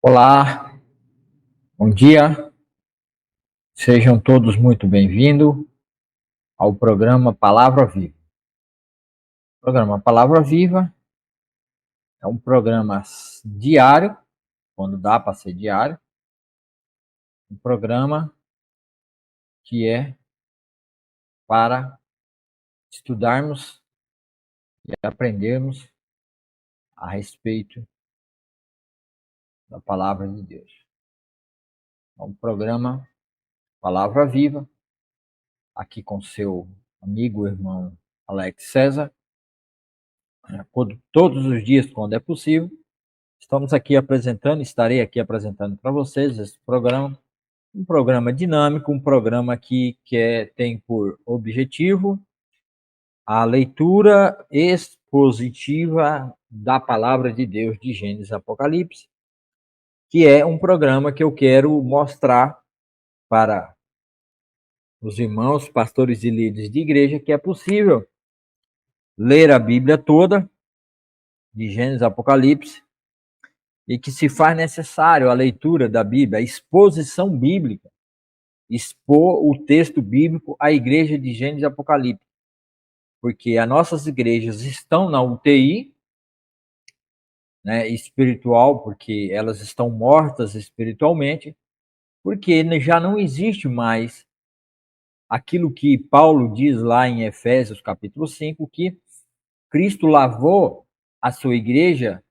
Olá, bom dia, sejam todos muito bem-vindos ao programa Palavra Viva. O programa Palavra Viva é um programa diário, quando dá para ser diário, um programa que é para estudarmos e aprendermos a respeito da Palavra de Deus. É um programa Palavra Viva, aqui com seu amigo e irmão Alex César, todos os dias, quando é possível. Estamos aqui apresentando, estarei aqui apresentando para vocês esse programa, um programa dinâmico, um programa que tem por objetivo a leitura expositiva da palavra de Deus de Gênesis e Apocalipse, que é um programa que eu quero mostrar para os irmãos, pastores e líderes de igreja que é possível ler a Bíblia toda, de Gênesis e Apocalipse, e que se faz necessário a leitura da Bíblia, a exposição bíblica, expor o texto bíblico à igreja de Gênesis e Apocalipse. Porque as nossas igrejas estão na UTI, né, espiritual, porque elas estão mortas espiritualmente, porque já não existe mais aquilo que Paulo diz lá em Efésios capítulo 5, que Cristo lavou a sua igreja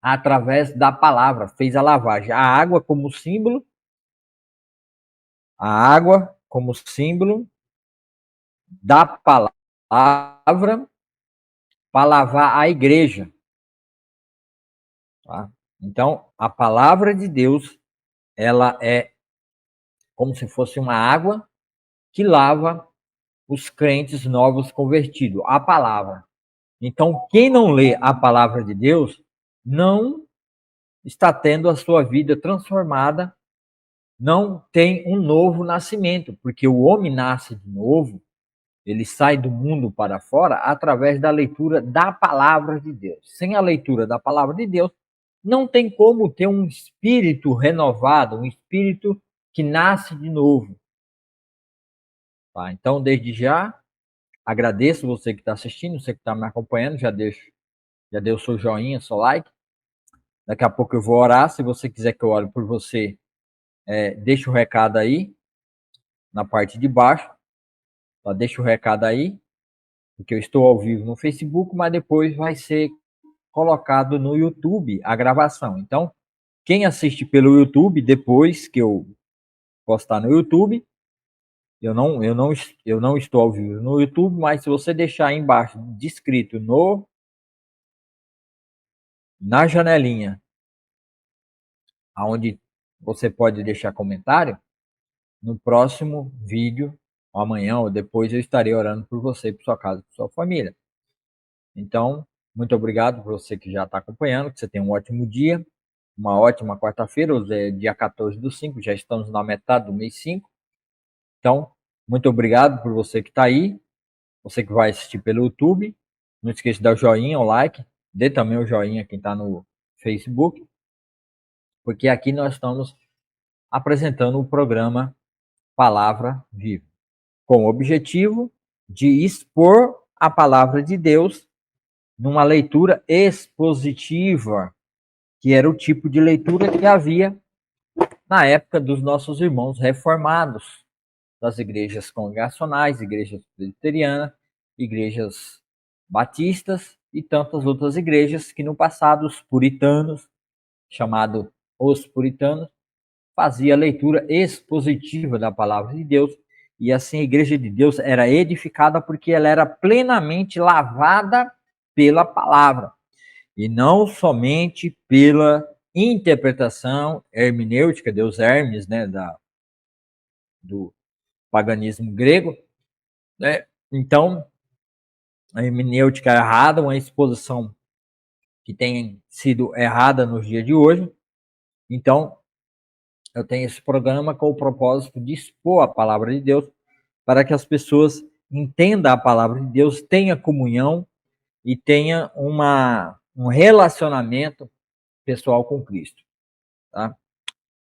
através da palavra, fez a lavagem. A água como símbolo da palavra para lavar a igreja. Tá? Então, a palavra de Deus, ela é como se fosse uma água que lava os crentes novos convertidos, a palavra. Então, quem não lê a palavra de Deus, não está tendo a sua vida transformada, não tem um novo nascimento, porque o homem nasce de novo, ele sai do mundo para fora através da leitura da palavra de Deus. Sem a leitura da palavra de Deus, não tem como ter um espírito renovado, um espírito que nasce de novo. Tá? Então, desde já, agradeço você que está assistindo, você que está me acompanhando, já deu seu joinha, seu like. Daqui a pouco eu vou orar. Se você quiser que eu ore por você, deixa o recado aí, na parte de baixo. Tá? Deixa o recado aí, porque eu estou ao vivo no Facebook, mas depois vai ser colocado no YouTube a gravação. Então, quem assiste pelo YouTube, depois que eu postar no YouTube, eu não estou ao vivo no YouTube, mas se você deixar aí embaixo descrito na janelinha, onde você pode deixar comentário, no próximo vídeo, amanhã ou depois, eu estarei orando por você, por sua casa, por sua família. Então, muito obrigado por você que já está acompanhando, que você tenha um ótimo dia, uma ótima quarta-feira, hoje é dia 14/5, já estamos na metade do mês 5. Então, muito obrigado por você que está aí, você que vai assistir pelo YouTube. Não esqueça de dar o joinha, o like, dê também o joinha quem está no Facebook, porque aqui nós estamos apresentando o programa Palavra Viva, com o objetivo de expor a palavra de Deus numa leitura expositiva, que era o tipo de leitura que havia na época dos nossos irmãos reformados, das igrejas congregacionais, igrejas presbiterianas, igrejas batistas e tantas outras igrejas que no passado os puritanos, chamado os puritanos, fazia a leitura expositiva da palavra de Deus, e assim a igreja de Deus era edificada porque ela era plenamente lavada pela palavra, e não somente pela interpretação hermenêutica, Deus Hermes, né, do paganismo grego, né? Então, a hermenêutica errada, uma exposição que tem sido errada nos dias de hoje. Então, eu tenho esse programa com o propósito de expor a palavra de Deus para que as pessoas entendam a palavra de Deus, tenham comunhão e tenham um relacionamento pessoal com Cristo. tá?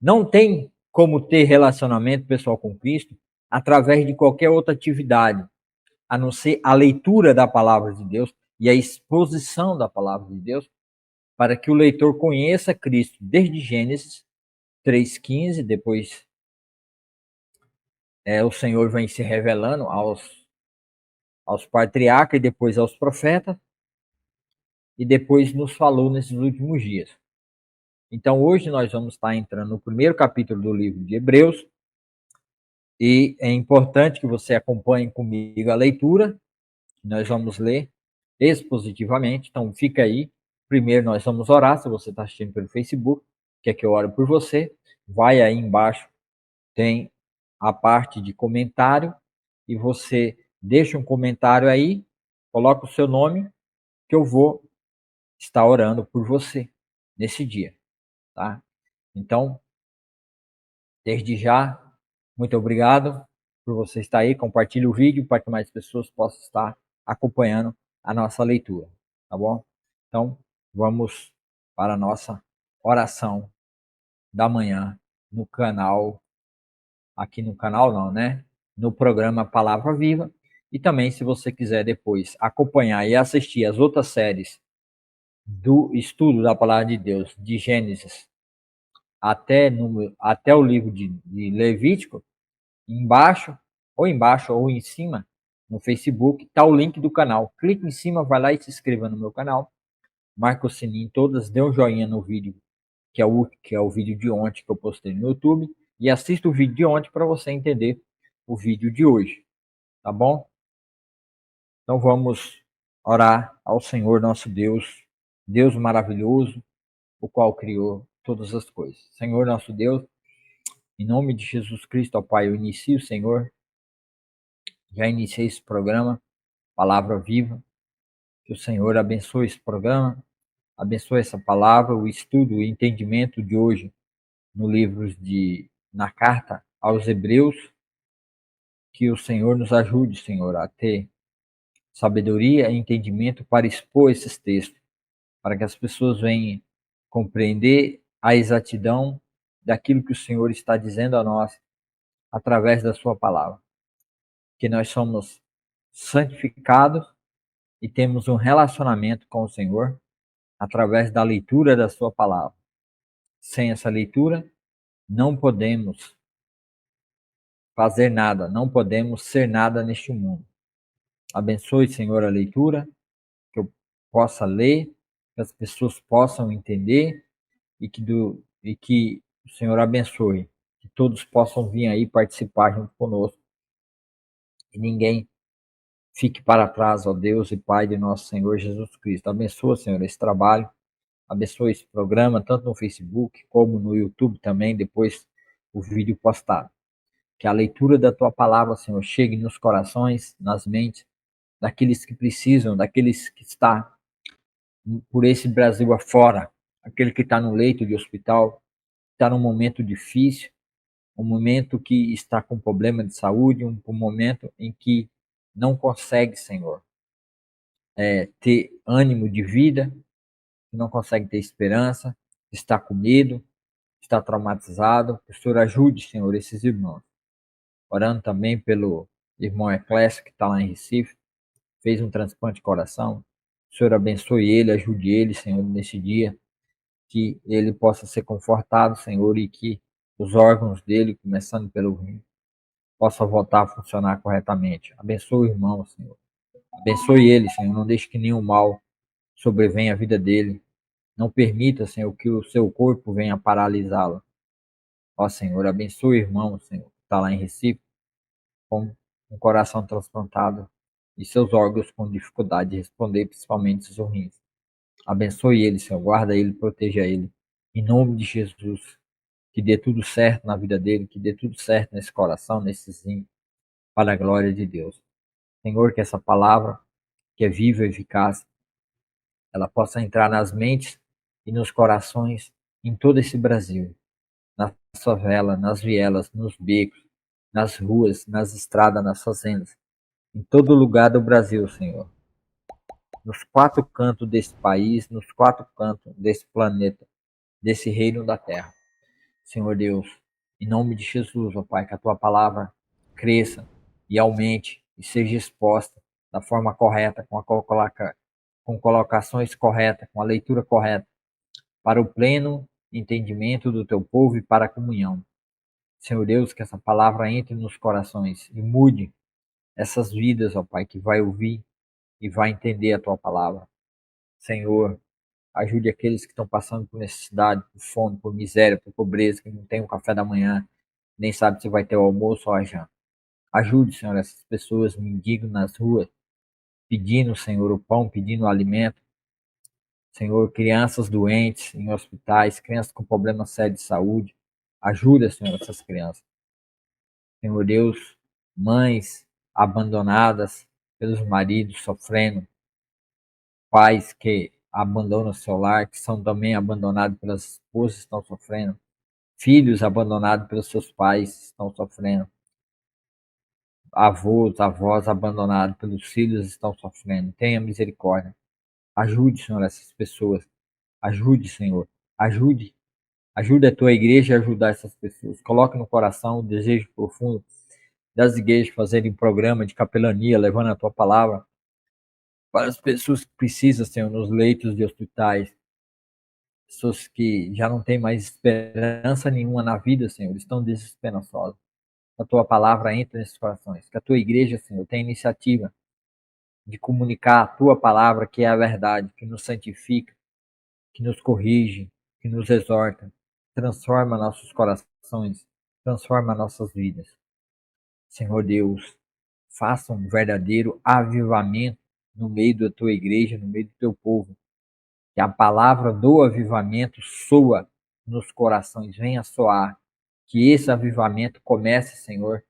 Não tem como ter relacionamento pessoal com Cristo através de qualquer outra atividade, a não ser a leitura da palavra de Deus e a exposição da palavra de Deus, para que o leitor conheça Cristo desde Gênesis 3,15, depois o Senhor vem se revelando aos patriarcas e depois aos profetas, e depois nos falou nesses últimos dias. Então hoje nós vamos estar entrando no primeiro capítulo do livro de Hebreus, e é importante que você acompanhe comigo a leitura. Nós vamos ler expositivamente, então fica aí. Primeiro nós vamos orar, se você está assistindo pelo Facebook, quer que eu ore por você, vai aí embaixo, tem a parte de comentário, e você deixa um comentário aí, coloca o seu nome, que eu vou estar orando por você nesse dia, tá? Então, desde já, muito obrigado por você estar aí. Compartilhe o vídeo para que mais pessoas possam estar acompanhando a nossa leitura, tá bom? Então, vamos para a nossa oração da manhã no canal, aqui no canal não, né? No programa Palavra Viva. E também, se você quiser depois acompanhar e assistir as outras séries do estudo da Palavra de Deus, de Gênesis até o livro de Levítico, embaixo ou em cima, no Facebook, está o link do canal. Clique em cima, vai lá e se inscreva no meu canal. Marca o sininho em todas, dê um joinha no vídeo, que é o vídeo de ontem que eu postei no YouTube. E assista o vídeo de ontem para você entender o vídeo de hoje. Tá bom? Então vamos orar ao Senhor nosso Deus, Deus maravilhoso, o qual criou todas as coisas. Senhor nosso Deus, em nome de Jesus Cristo, ó Pai, eu inicio, Senhor, já iniciei esse programa, Palavra Viva, que o Senhor abençoe esse programa, abençoe essa palavra, o estudo, o entendimento de hoje no na carta aos Hebreus, que o Senhor nos ajude, Senhor, a ter sabedoria e entendimento para expor esses textos, para que as pessoas venham compreender a exatidão daquilo que o Senhor está dizendo a nós através da sua palavra. Que nós somos santificados e temos um relacionamento com o Senhor através da leitura da sua palavra. Sem essa leitura, não podemos fazer nada, não podemos ser nada neste mundo. Abençoe, Senhor, a leitura, que eu possa ler, que as pessoas possam entender e que o Senhor abençoe, que todos possam vir aí participar junto conosco, e ninguém fique para trás, ó Deus e Pai de nosso Senhor Jesus Cristo. Abençoa, Senhor, esse trabalho, abençoe esse programa, tanto no Facebook como no YouTube também, depois o vídeo postado. Que a leitura da Tua palavra, Senhor, chegue nos corações, nas mentes, daqueles que precisam, daqueles que estão por esse Brasil afora, aquele que está no leito de hospital, está num momento difícil, um momento que está com problema de saúde, um momento em que não consegue, Senhor, ter ânimo de vida, não consegue ter esperança, está com medo, está traumatizado. Que o Senhor ajude, Senhor, esses irmãos. Orando também pelo irmão Eclésio, que está lá em Recife, fez um transplante de coração. O Senhor abençoe ele, ajude ele, Senhor, nesse dia, que ele possa ser confortado, Senhor, e que os órgãos dele, começando pelo rim, possam voltar a funcionar corretamente. Abençoe o irmão, Senhor. Abençoe ele, Senhor. Não deixe que nenhum mal sobrevenha à vida dele. Não permita, Senhor, que o seu corpo venha paralisá-lo. Ó, Senhor, abençoe o irmão, Senhor, que está lá em Recife, com um coração transplantado e seus órgãos com dificuldade de responder, principalmente os rins. Abençoe ele, Senhor, guarda ele, proteja ele. Em nome de Jesus, que dê tudo certo na vida dele, que dê tudo certo nesse coração, nesse rim, para a glória de Deus. Senhor, que essa palavra, que é viva e eficaz, ela possa entrar nas mentes e nos corações em todo esse Brasil, nas favelas, nas vielas, nos becos, nas ruas, nas estradas, nas fazendas, em todo lugar do Brasil, Senhor. Nos quatro cantos desse país, nos quatro cantos desse planeta, desse reino da terra. Senhor Deus, em nome de Jesus, ó Pai, que a tua palavra cresça e aumente e seja exposta da forma correta, com colocações corretas, com a leitura correta, para o pleno entendimento do teu povo e para a comunhão. Senhor Deus, que essa palavra entre nos corações e mude essas vidas, ó Pai, que vai ouvir e vai entender a tua palavra. Senhor, ajude aqueles que estão passando por necessidade, por fome, por miséria, por pobreza, que não tem o café da manhã, nem sabe se vai ter o almoço ou a janta. Ajude, Senhor, essas pessoas mendigos nas ruas, pedindo, Senhor, o pão, pedindo o alimento. Senhor, crianças doentes em hospitais, crianças com problemas sérios de saúde. Ajuda, Senhor, essas crianças. Senhor Deus, mães abandonadas pelos maridos sofrendo, pais que abandonam seu lar, que são também abandonados pelas esposas, estão sofrendo, filhos abandonados pelos seus pais, estão sofrendo, avós, avós abandonados pelos filhos, estão sofrendo. Tenha misericórdia. Ajude, Senhor, essas pessoas. Ajude, Senhor. Ajude. Ajude a tua igreja a ajudar essas pessoas. Coloque no coração o desejo profundo das igrejas fazerem programa de capelania, levando a tua palavra para as pessoas que precisam, Senhor, nos leitos de hospitais, pessoas que já não têm mais esperança nenhuma na vida, Senhor, estão desesperançosas. Que a tua palavra entre nesses corações, que a tua igreja, Senhor, tenha iniciativa de comunicar a tua palavra, que é a verdade, que nos santifica, que nos corrige, que nos exorta, transforma nossos corações, transforma nossas vidas. Senhor Deus, faça um verdadeiro avivamento no meio da tua igreja, no meio do teu povo. Que a palavra do avivamento soa nos corações, venha soar. Que esse avivamento comece, Senhor,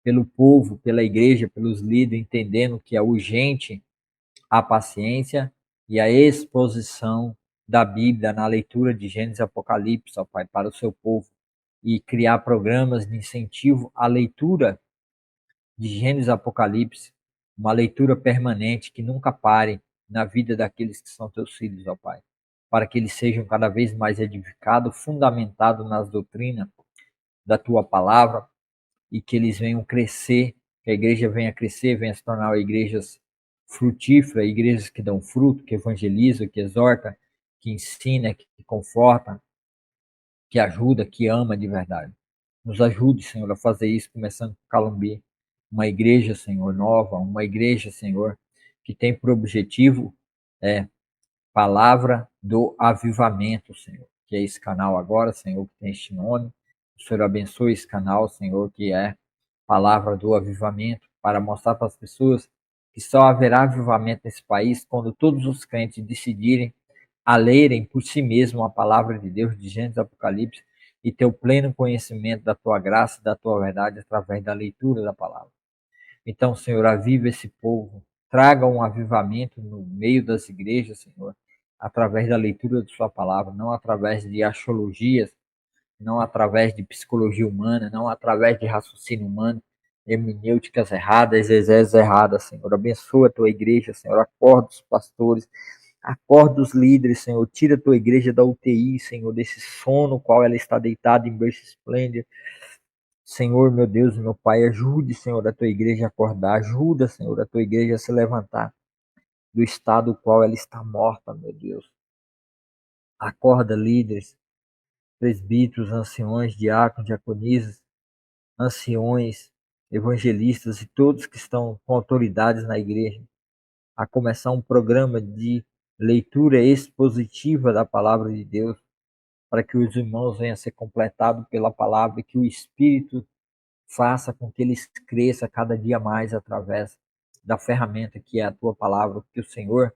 pelo povo, pela igreja, pelos líderes, entendendo que é urgente a paciência e a exposição da Bíblia na leitura de Gênesis e Apocalipse, ó Pai, para o seu povo. E criar programas de incentivo à leitura de Gênesis e Apocalipse, uma leitura permanente que nunca pare na vida daqueles que são teus filhos, ó Pai, para que eles sejam cada vez mais edificados, fundamentados nas doutrinas da tua palavra e que eles venham crescer, que a igreja venha crescer, venha se tornar igrejas frutíferas, igrejas que dão fruto, que evangelizam, que exorta, que ensina, que conforta, que ajuda, que ama de verdade. Nos ajude, Senhor, a fazer isso, começando por Calumbi. Uma igreja, Senhor, nova, uma igreja, Senhor, que tem por objetivo palavra do avivamento, Senhor. Que é esse canal agora, Senhor, que tem este nome. O Senhor abençoe esse canal, Senhor, que é palavra do avivamento, para mostrar para as pessoas que só haverá avivamento nesse país quando todos os crentes decidirem a lerem por si mesmos a palavra de Deus, de Gênesis e Apocalipse, e ter o pleno conhecimento da tua graça e da tua verdade através da leitura da palavra. Então, Senhor, aviva esse povo, traga um avivamento no meio das igrejas, Senhor, através da leitura de sua palavra, não através de axiologias, não através de psicologia humana, não através de raciocínio humano, hermenêuticas erradas, exégeses erradas, Senhor. Abençoa a tua igreja, Senhor. Acorda os pastores, acorda os líderes, Senhor. Tira a tua igreja da UTI, Senhor, desse sono qual ela está deitada em berço esplêndido. Senhor, meu Deus, meu Pai, ajude, Senhor, a tua igreja a acordar. Ajuda, Senhor, a tua igreja a se levantar do estado qual ela está morta, meu Deus. Acorda, líderes, presbíteros, anciões, diáconos, diaconisas, anciões, evangelistas e todos que estão com autoridades na igreja, a começar um programa de leitura expositiva da palavra de Deus, para que os irmãos venham a ser completados pela palavra e que o Espírito faça com que eles cresçam cada dia mais através da ferramenta que é a tua palavra, porque o Senhor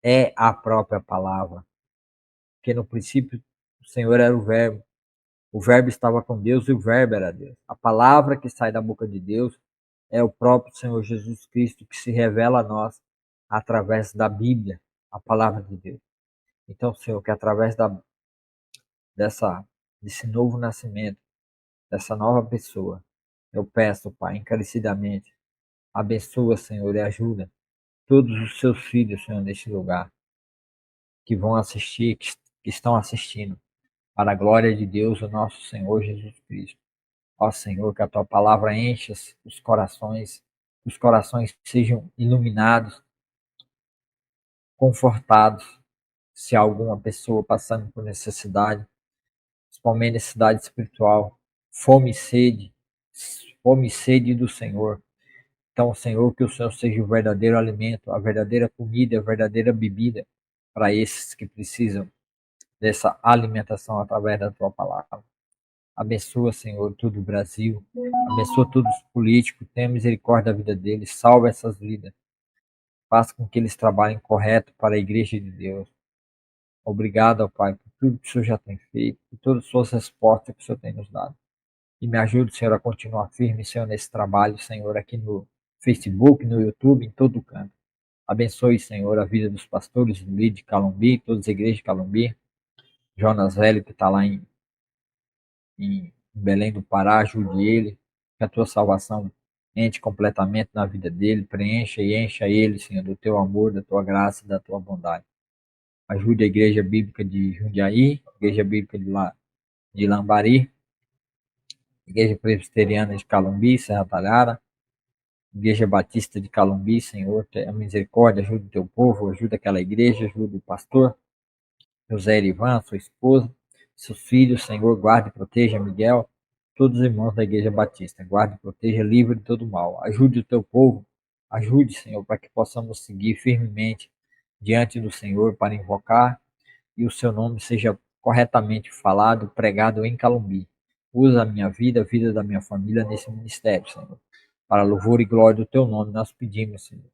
é a própria palavra. Porque no princípio o Senhor era o verbo estava com Deus e o verbo era Deus. A palavra que sai da boca de Deus é o próprio Senhor Jesus Cristo que se revela a nós através da Bíblia, a palavra de Deus. Então, Senhor, que através desse novo nascimento, dessa nova pessoa, eu peço, Pai, encarecidamente, abençoa, Senhor, e ajuda todos os seus filhos, Senhor, neste lugar, que vão assistir, que estão assistindo. para a glória de Deus, o nosso Senhor Jesus Cristo. Ó Senhor, que a tua palavra encha os corações, que os corações sejam iluminados, confortados, se há alguma pessoa passando por necessidade, principalmente necessidade espiritual, fome e sede do Senhor. Então, Senhor, que o Senhor seja o verdadeiro alimento, a verdadeira comida, a verdadeira bebida para esses que precisam dessa alimentação através da tua palavra. Abençoa, Senhor, todo o Brasil. Abençoa todos os políticos. Tenha misericórdia da vida deles. Salva essas vidas. Faça com que eles trabalhem correto para a igreja de Deus. Obrigado, ó Pai, por tudo que o Senhor já tem feito, por todas as suas respostas que o Senhor tem nos dado. E me ajude, Senhor, a continuar firme, Senhor, nesse trabalho, Senhor, aqui no Facebook, no YouTube, em todo canto. Abençoe, Senhor, a vida dos pastores do Líder de Calumbi, todas as igrejas de Calumbi. Jonas Velho, que está lá em Belém do Pará, ajude ele, que a tua salvação entre completamente na vida dele, preencha e encha ele, Senhor, do teu amor, da tua graça e da tua bondade. Ajude a Igreja Bíblica de Jundiaí, Igreja Bíblica de Lambari, Igreja Presbiteriana de Calumbi, Serra Talhara, Igreja Batista de Calumbi, Senhor, tenha misericórdia, ajude o teu povo, ajuda aquela igreja, ajuda o pastor, José Erivan, sua esposa, seus filhos, Senhor, guarde e proteja Miguel, todos os irmãos da Igreja Batista, guarde e proteja, livre de todo mal, ajude o teu povo, ajude, Senhor, para que possamos seguir firmemente diante do Senhor para invocar e o seu nome seja corretamente falado, pregado em Calumbi. Usa a minha vida, a vida da minha família nesse ministério, Senhor. Para louvor e glória do teu nome, nós pedimos, Senhor,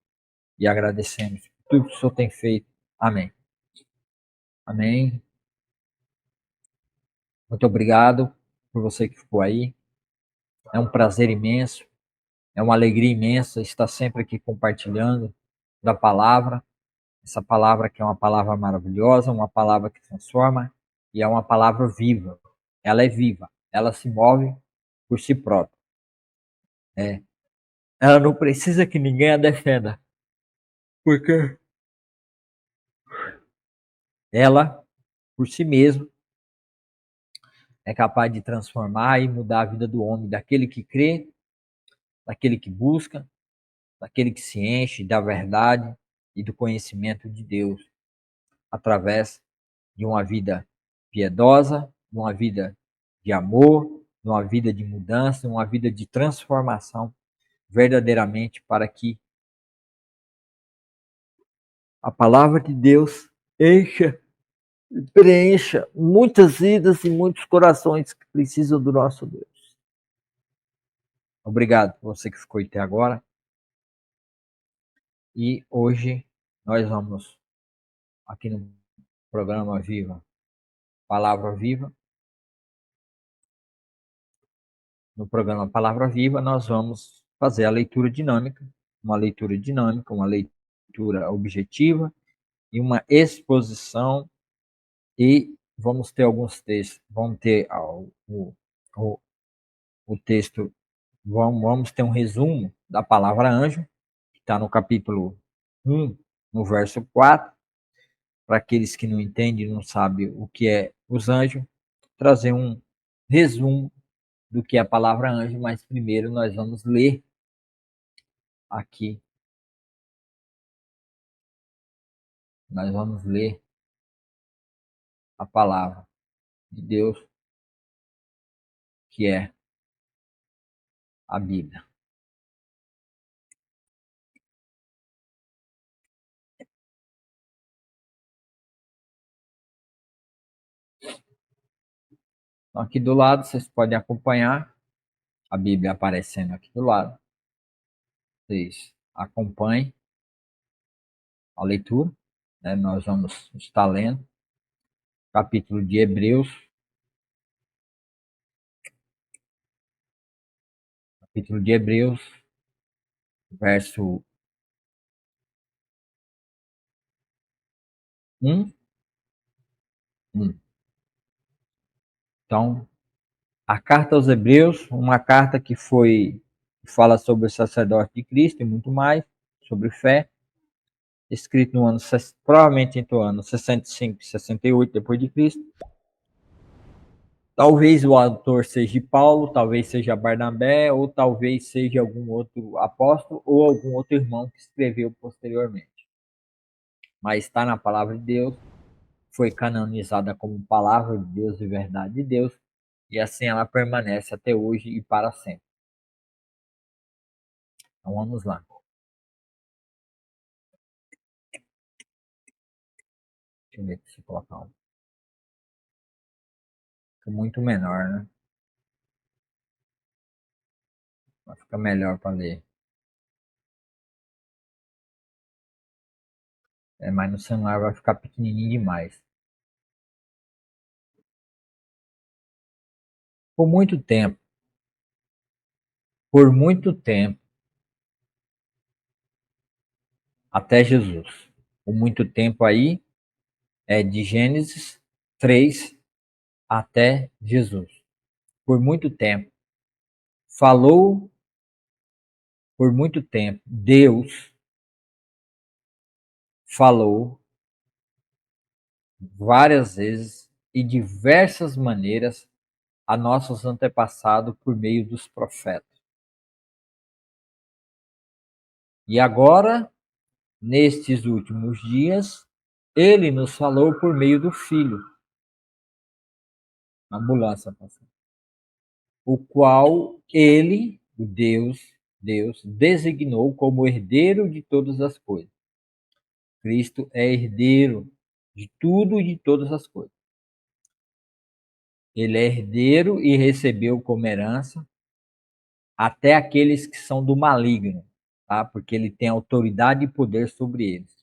e agradecemos por tudo que o Senhor tem feito. Amém. Amém. Muito obrigado por você que ficou aí. É um prazer imenso, é uma alegria imensa estar sempre aqui compartilhando da palavra. Essa palavra que é uma palavra maravilhosa, uma palavra que transforma e é uma palavra viva. Ela é viva, ela se move por si própria. Ela não precisa que ninguém a defenda, porque ela, por si mesma, é capaz de transformar e mudar a vida do homem, daquele que crê, daquele que busca, daquele que se enche da verdade e do conhecimento de Deus, através de uma vida piedosa, de uma vida de amor, de uma vida de mudança, de uma vida de transformação, verdadeiramente para que a palavra de Deus encha e preencha muitas vidas e muitos corações que precisam do nosso Deus. Obrigado por você que ficou até agora. E hoje nós vamos, aqui no programa Viva, Palavra Viva, no programa Palavra Viva, nós vamos fazer a leitura dinâmica, uma leitura objetiva e uma exposição, e vamos ter alguns textos, vamos ter o texto, vamos ter um resumo da palavra anjo, que está no capítulo 1, no verso 4, para aqueles que não entendem, não sabem o que é os anjos, trazer um resumo do que é a palavra anjo, mas primeiro nós vamos ler aqui, nós vamos ler a palavra de Deus, que é a Bíblia. Então, aqui do lado, vocês podem acompanhar a Bíblia aparecendo aqui do lado. Vocês acompanhem a leitura, né? Nós vamos estar lendo capítulo de Hebreus, verso 1. Então, a carta aos Hebreus, uma carta que fala sobre o sacerdote de Cristo e muito mais, sobre fé, escrito no ano, provavelmente entre o ano 65 e 68 depois de Cristo. Talvez o autor seja Paulo, talvez seja Barnabé, ou talvez seja algum outro apóstolo ou algum outro irmão que escreveu posteriormente. Mas está na palavra de Deus, foi canonizada como palavra de Deus e verdade de Deus, e assim ela permanece até hoje e para sempre. Então vamos lá. Deixa eu ver se colocar um. Fica muito menor, né? Vai ficar melhor para ler. Mas no celular vai ficar pequenininho demais. Por muito tempo, até Jesus. Por muito tempo aí, é de Gênesis 3 até Jesus. Por muito tempo. Falou por muito tempo. Deus falou várias vezes e diversas maneiras a nossos antepassados por meio dos profetas. E agora, nestes últimos dias, ele nos falou por meio do Filho. Ambulância, o qual ele, o Deus, designou como herdeiro de todas as coisas. Cristo é herdeiro de tudo e de todas as coisas. Ele é herdeiro e recebeu como herança até aqueles que são do maligno, tá? Porque ele tem autoridade e poder sobre eles.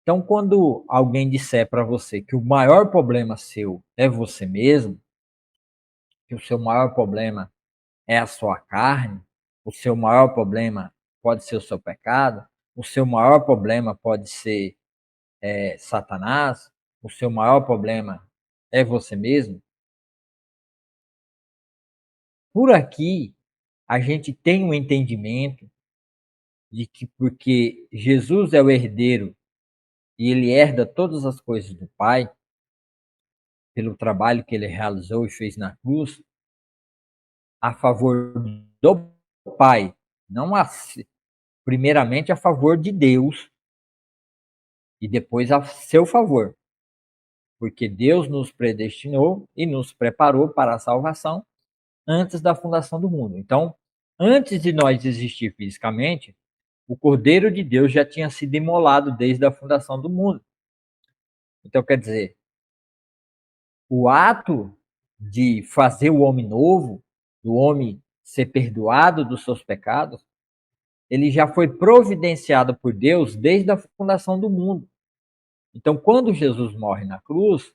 Então, quando alguém disser para você que o maior problema seu é você mesmo, que o seu maior problema é a sua carne, o seu maior problema pode ser o seu pecado, o seu maior problema pode ser Satanás, o seu maior problema é você mesmo. Por aqui, a gente tem um entendimento de que porque Jesus é o herdeiro e ele herda todas as coisas do Pai, pelo trabalho que ele realizou e fez na cruz, a favor do Pai, não primeiramente a favor de Deus e depois a seu favor. Porque Deus nos predestinou e nos preparou para a salvação antes da fundação do mundo. Então, antes de nós existir fisicamente, o Cordeiro de Deus já tinha sido imolado desde a fundação do mundo. Então, quer dizer, o ato de fazer o homem novo, do homem ser perdoado dos seus pecados, ele já foi providenciado por Deus desde a fundação do mundo. Então, quando Jesus morre na cruz,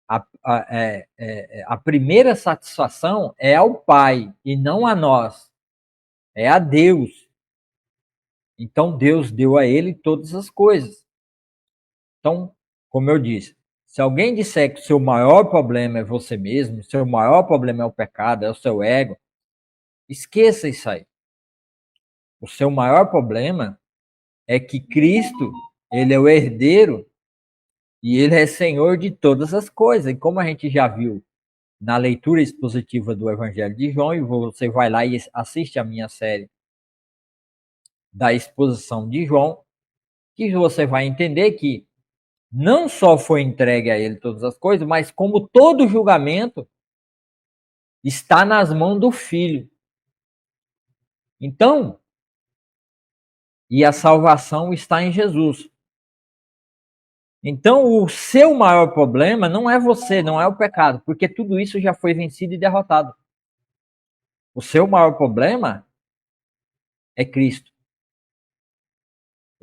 a primeira satisfação é ao Pai e não a nós, é a Deus. Então, Deus deu a ele todas as coisas. Então, como eu disse, se alguém disser que o seu maior problema é você mesmo, seu maior problema é o pecado, é o seu ego, esqueça isso aí. O seu maior problema é que Cristo, ele é o herdeiro e ele é Senhor de todas as coisas. E como a gente já viu na leitura expositiva do Evangelho de João, e você vai lá e assiste a minha série da exposição de João, que você vai entender que não só foi entregue a ele todas as coisas, mas como todo julgamento está nas mãos do Filho. Então, e a salvação está em Jesus. Então, o seu maior problema não é você, não é o pecado, porque tudo isso já foi vencido e derrotado. O seu maior problema é Cristo.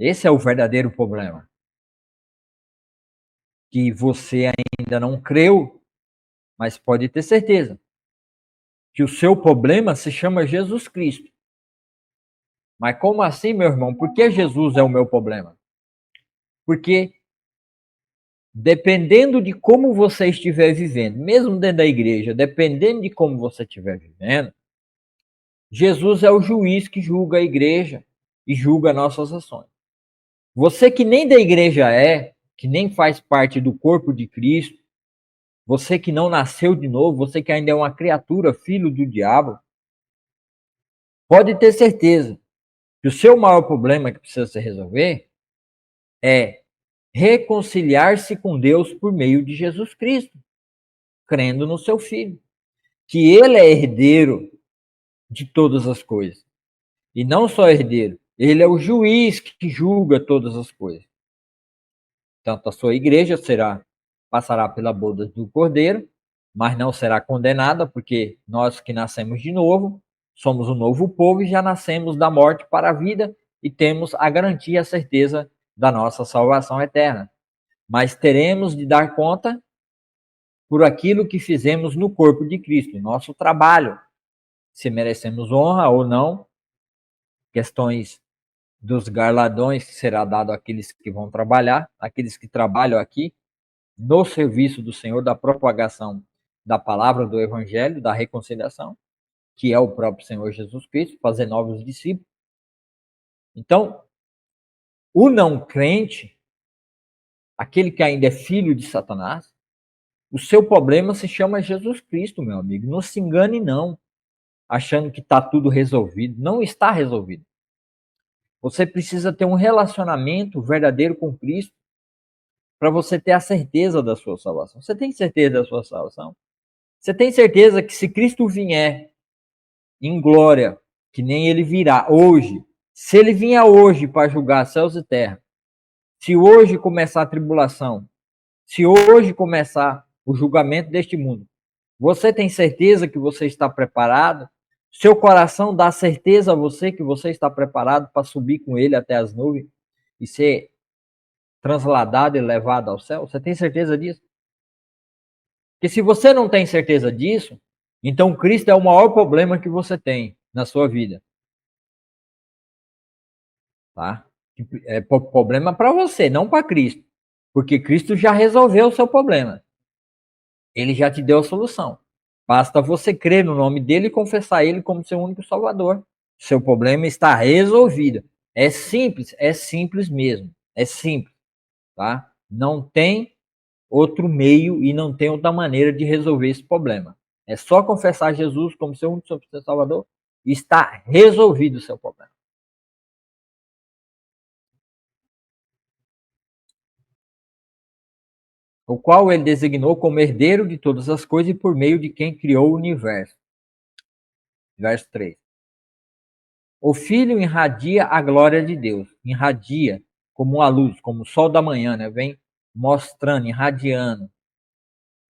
Esse é o verdadeiro problema. Que você ainda não creu, mas pode ter certeza que o seu problema se chama Jesus Cristo. Mas como assim, meu irmão? Por que Jesus é o meu problema? Porque dependendo de como você estiver vivendo, mesmo dentro da igreja, dependendo de como você estiver vivendo, Jesus é o juiz que julga a igreja e julga nossas ações. Você que nem da igreja é, que nem faz parte do corpo de Cristo, você que não nasceu de novo, você que ainda é uma criatura, filho do diabo, pode ter certeza que o seu maior problema que precisa se resolver é reconciliar-se com Deus por meio de Jesus Cristo, crendo no seu Filho, que ele é herdeiro de todas as coisas. E não só herdeiro, ele é o juiz que julga todas as coisas. Tanto a sua igreja passará pela boda do Cordeiro, mas não será condenada, porque nós que nascemos de novo, somos um novo povo e já nascemos da morte para a vida e temos a garantia, a certeza da nossa salvação eterna. Mas teremos de dar conta por aquilo que fizemos no corpo de Cristo, nosso trabalho, se merecemos honra ou não, questões dos galardões que será dado àqueles que vão trabalhar, aqueles que trabalham aqui no serviço do Senhor, da propagação da palavra do Evangelho, da reconciliação, que é o próprio Senhor Jesus Cristo, fazer novos discípulos. Então, o não crente, aquele que ainda é filho de Satanás, o seu problema se chama Jesus Cristo, meu amigo. Não se engane, não, achando que está tudo resolvido. Não está resolvido. Você precisa ter um relacionamento verdadeiro com Cristo para você ter a certeza da sua salvação. Você tem certeza da sua salvação? Você tem certeza que se Cristo vier em glória, que nem ele virá hoje, se ele vier hoje para julgar céus e terra, se hoje começar a tribulação, se hoje começar o julgamento deste mundo, você tem certeza que você está preparado? Seu coração dá certeza a você que você está preparado para subir com ele até as nuvens e ser transladado e levado ao céu? Você tem certeza disso? Porque se você não tem certeza disso, então Cristo é o maior problema que você tem na sua vida. Tá? É problema para você, não para Cristo. Porque Cristo já resolveu o seu problema. Ele já te deu a solução. Basta você crer no nome dele e confessar ele como seu único salvador. Seu problema está resolvido. É simples mesmo. É simples, tá? Não tem outro meio e não tem outra maneira de resolver esse problema. É só confessar Jesus como seu único salvador e está resolvido o seu problema. O qual ele designou como herdeiro de todas as coisas e por meio de quem criou o universo. Verso 3. O Filho irradia a glória de Deus, irradia como uma luz, como o sol da manhã, né? Vem mostrando, irradiando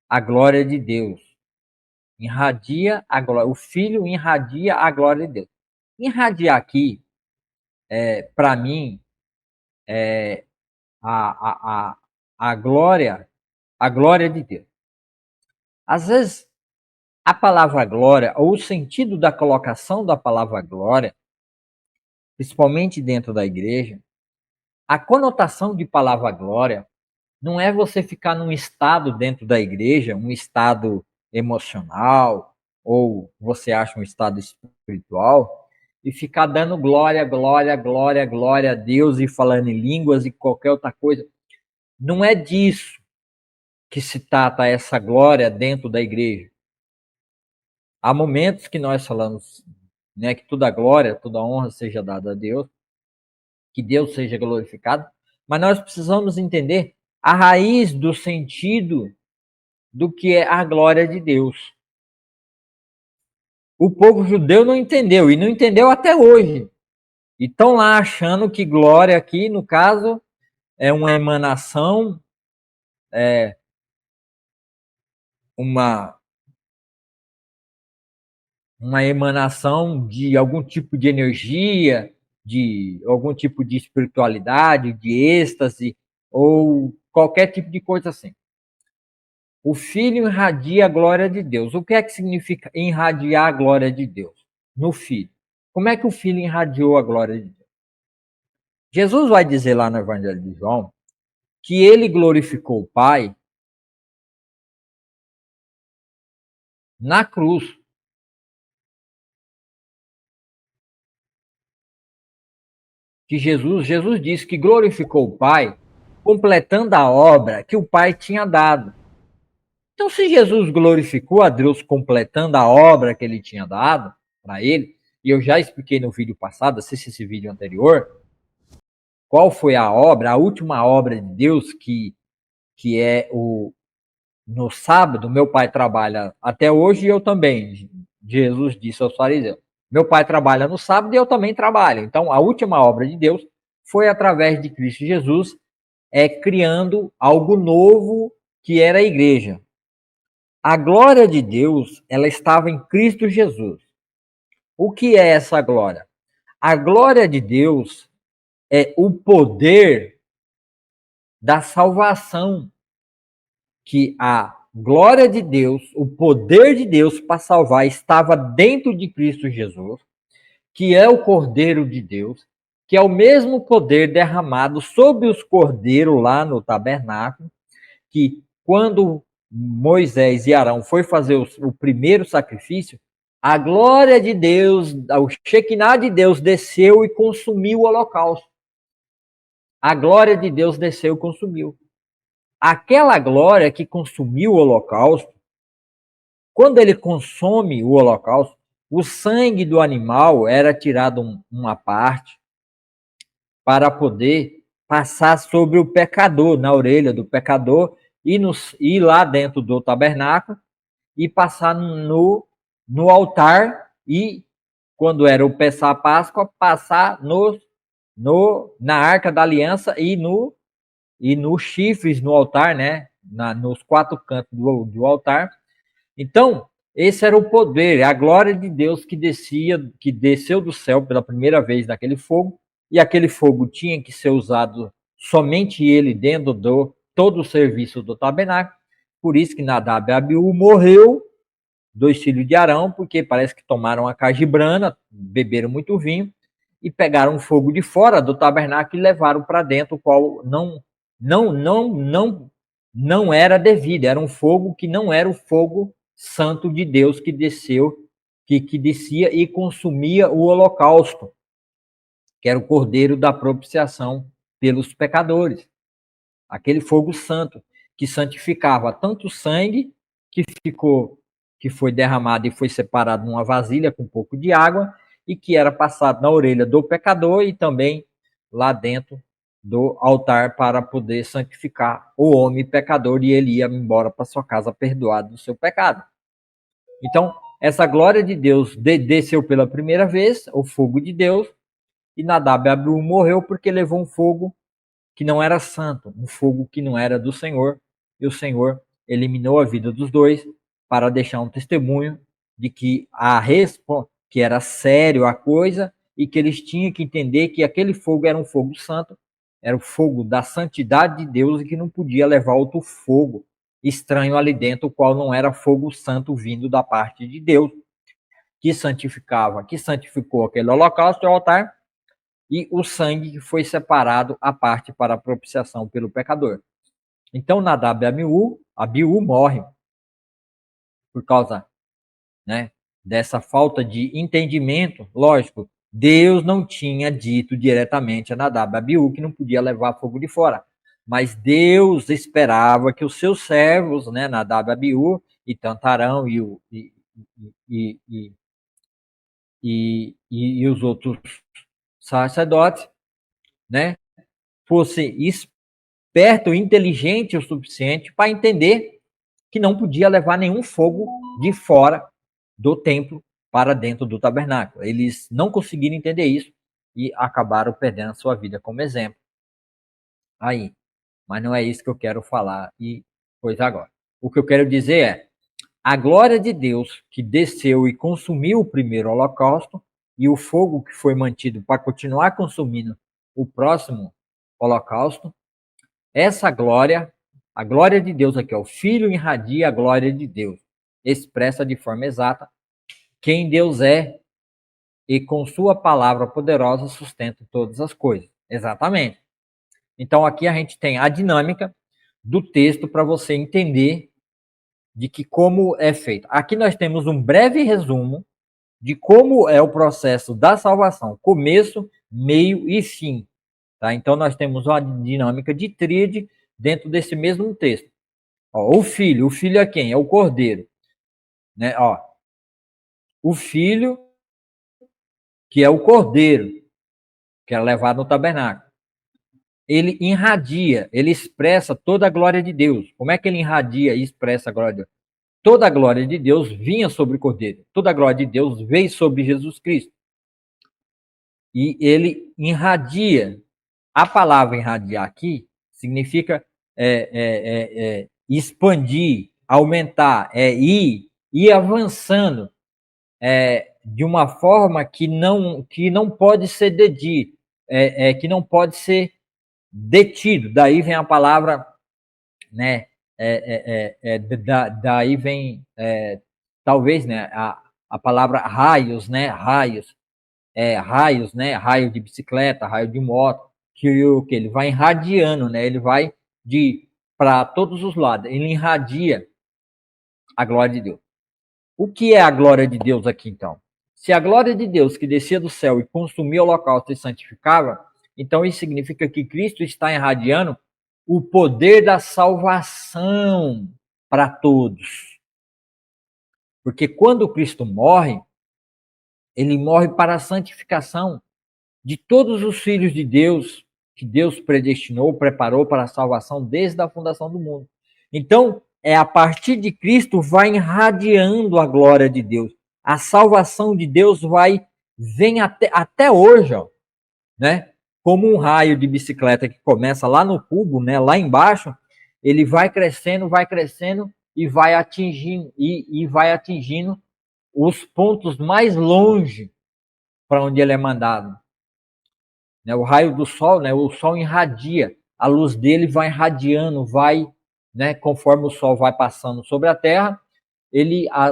a glória de Deus. Irradia a glória. O Filho irradia a glória de Deus. Irradiar aqui, para mim, é a glória de Deus. Às vezes, a palavra glória, ou o sentido da colocação da palavra glória, principalmente dentro da igreja, a conotação de palavra glória não é você ficar num estado dentro da igreja, um estado emocional, ou você acha um estado espiritual, e ficar dando glória, glória, glória, glória a Deus e falando em línguas e qualquer outra coisa. Não é disso que se trata essa glória dentro da igreja. Há momentos que nós falamos, né, que toda glória, toda honra seja dada a Deus, que Deus seja glorificado, mas nós precisamos entender a raiz do sentido do que é a glória de Deus. O povo judeu não entendeu, e não entendeu até hoje. E estão lá achando que glória aqui, no caso, é uma emanação, uma emanação de algum tipo de energia, de algum tipo de espiritualidade, de êxtase, ou qualquer tipo de coisa assim. O Filho irradia a glória de Deus. O que é que significa irradiar a glória de Deus? No Filho. Como é que o Filho irradiou a glória de Deus? Jesus vai dizer lá no Evangelho de João que ele glorificou o Pai na cruz. Que Jesus disse que glorificou o Pai completando a obra que o Pai tinha dado. Então, se Jesus glorificou a Deus completando a obra que ele tinha dado para ele, e eu já expliquei no vídeo passado, assista esse vídeo anterior, qual foi a obra, a última obra de Deus que é o no sábado, meu pai trabalha até hoje e eu também. Jesus disse aos fariseus: meu pai trabalha no sábado e eu também trabalho. Então, a última obra de Deus foi através de Cristo Jesus, criando algo novo que era a igreja. A glória de Deus, ela estava em Cristo Jesus. O que é essa glória? A glória de Deus é o poder da salvação, que a glória de Deus, o poder de Deus para salvar estava dentro de Cristo Jesus, que é o Cordeiro de Deus, que é o mesmo poder derramado sobre os cordeiros lá no tabernáculo, que quando Moisés e Arão foi fazer o primeiro sacrifício, a glória de Deus, o Shekinah de Deus desceu e consumiu o holocausto. A glória de Deus desceu e consumiu. Aquela glória que consumiu o holocausto, quando ele consome o holocausto, o sangue do animal era tirado uma parte para poder passar sobre o pecador, na orelha do pecador, ir lá dentro do tabernáculo e passar no altar e, quando era o Pessah Páscoa, passar na Arca da Aliança e nos chifres no altar, né? Nos quatro cantos do altar. Então, esse era o poder, a glória de Deus que desceu do céu pela primeira vez naquele fogo, e aquele fogo tinha que ser usado somente ele dentro do todo o serviço do tabernáculo. Por isso que Nadab e Abiú morreu, dois filhos de Arão, porque parece que tomaram a cajibrana, beberam muito vinho e pegaram fogo de fora do tabernáculo e levaram para dentro, o qual não era devido, era um fogo que não era o fogo santo de Deus que desceu, que descia e consumia o holocausto, que era o cordeiro da propiciação pelos pecadores. Aquele fogo santo que santificava tanto o sangue que foi derramado e foi separado numa vasilha com um pouco de água e que era passado na orelha do pecador e também lá dentro do altar para poder santificar o homem pecador e ele ia embora para sua casa perdoado do seu pecado. Então, essa glória de Deus desceu pela primeira vez, o fogo de Deus, e Nadab e Abiú morreu porque levou um fogo que não era santo, um fogo que não era do Senhor, e o Senhor eliminou a vida dos dois para deixar um testemunho de que que era sério a coisa e que eles tinham que entender que aquele fogo era um fogo santo, era o fogo da santidade de Deus e que não podia levar outro fogo estranho ali dentro, o qual não era fogo santo vindo da parte de Deus, que santificou aquele holocausto e altar, e o sangue que foi separado à parte para a propiciação pelo pecador. Então Nadab e Abiú morrem por causa, né, dessa falta de entendimento. Lógico, Deus não tinha dito diretamente a Nadab e Abiú que não podia levar fogo de fora, mas Deus esperava que os seus servos, né, Nadab e Abiú e Tantarão e os outros sacerdotes, né, fosse esperto, inteligente o suficiente para entender que não podia levar nenhum fogo de fora do templo para dentro do tabernáculo. Eles não conseguiram entender isso e acabaram perdendo a sua vida como exemplo. Aí, mas não é isso que eu quero falar e pois agora. O que eu quero dizer é a glória de Deus que desceu e consumiu o primeiro holocausto e o fogo que foi mantido para continuar consumindo o próximo holocausto. Essa glória, a glória de Deus aqui, o Filho irradia a glória de Deus, expressa de forma exata quem Deus é e com sua palavra poderosa sustenta todas as coisas. Exatamente. Então aqui a gente tem a dinâmica do texto para você entender de que como é feito. Aqui nós temos um breve resumo de como é o processo da salvação, começo, meio e fim. Tá? Então nós temos uma dinâmica de tríade dentro desse mesmo texto. Ó, o filho é quem? É o cordeiro, né? Ó, o filho que é o cordeiro, que é levado no tabernáculo. Ele irradia, ele expressa toda a glória de Deus. Como é que ele irradia e expressa a glória de Deus? Toda a glória de Deus vinha sobre o cordeiro. Toda a glória de Deus veio sobre Jesus Cristo. E ele irradia. A palavra irradiar aqui significa expandir, aumentar, ir avançando de uma forma que não pode ser que não pode ser detido. Daí vem a palavra, né? Daí vem talvez, né? A palavra raios, né? Raios, né? Raio de bicicleta, raio de moto, que ele vai irradiando, né? Ele vai de para todos os lados. Ele irradia a glória de Deus. O que é a glória de Deus aqui, então? Se a glória de Deus que descia do céu e consumia o holocausto e santificava, então isso significa que Cristo está irradiando o poder da salvação para todos. Porque quando Cristo morre, ele morre para a santificação de todos os filhos de Deus que Deus predestinou, preparou para a salvação desde a fundação do mundo. Então, a partir de Cristo vai irradiando a glória de Deus. A salvação de Deus vem até hoje, ó, né? Como um raio de bicicleta que começa lá no cubo, né, lá embaixo, ele vai crescendo e vai atingindo os pontos mais longe para onde ele é mandado. Né, o raio do sol, né, o sol irradia, a luz dele vai irradiando, né, conforme o sol vai passando sobre a terra,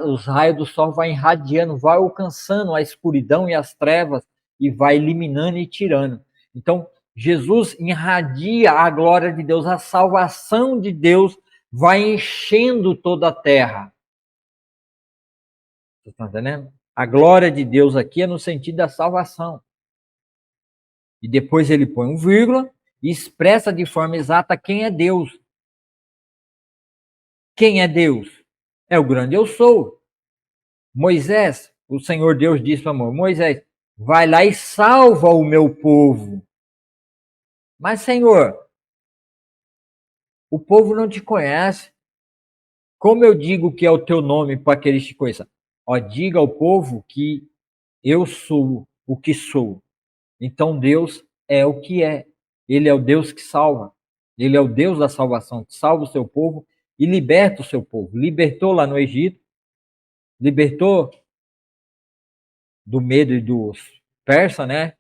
os raios do sol vai irradiando, vai alcançando a escuridão e as trevas e vai eliminando e tirando. Então, Jesus irradia a glória de Deus, a salvação de Deus vai enchendo toda a terra. Você está entendendo? A glória de Deus aqui é no sentido da salvação. E depois ele põe um vírgula e expressa de forma exata quem é Deus. Quem é Deus? É o grande eu sou. Moisés, o Senhor Deus disse para Moisés, vai lá e salva o meu povo. Mas, Senhor, o povo não te conhece. Como eu digo que é o teu nome para que eles te conheçam? Ó, diga ao povo que eu sou o que sou. Então Deus é o que é. Ele é o Deus que salva. Ele é o Deus da salvação, que salva o seu povo e liberta o seu povo. Libertou lá no Egito, libertou do medo e dos persas, né?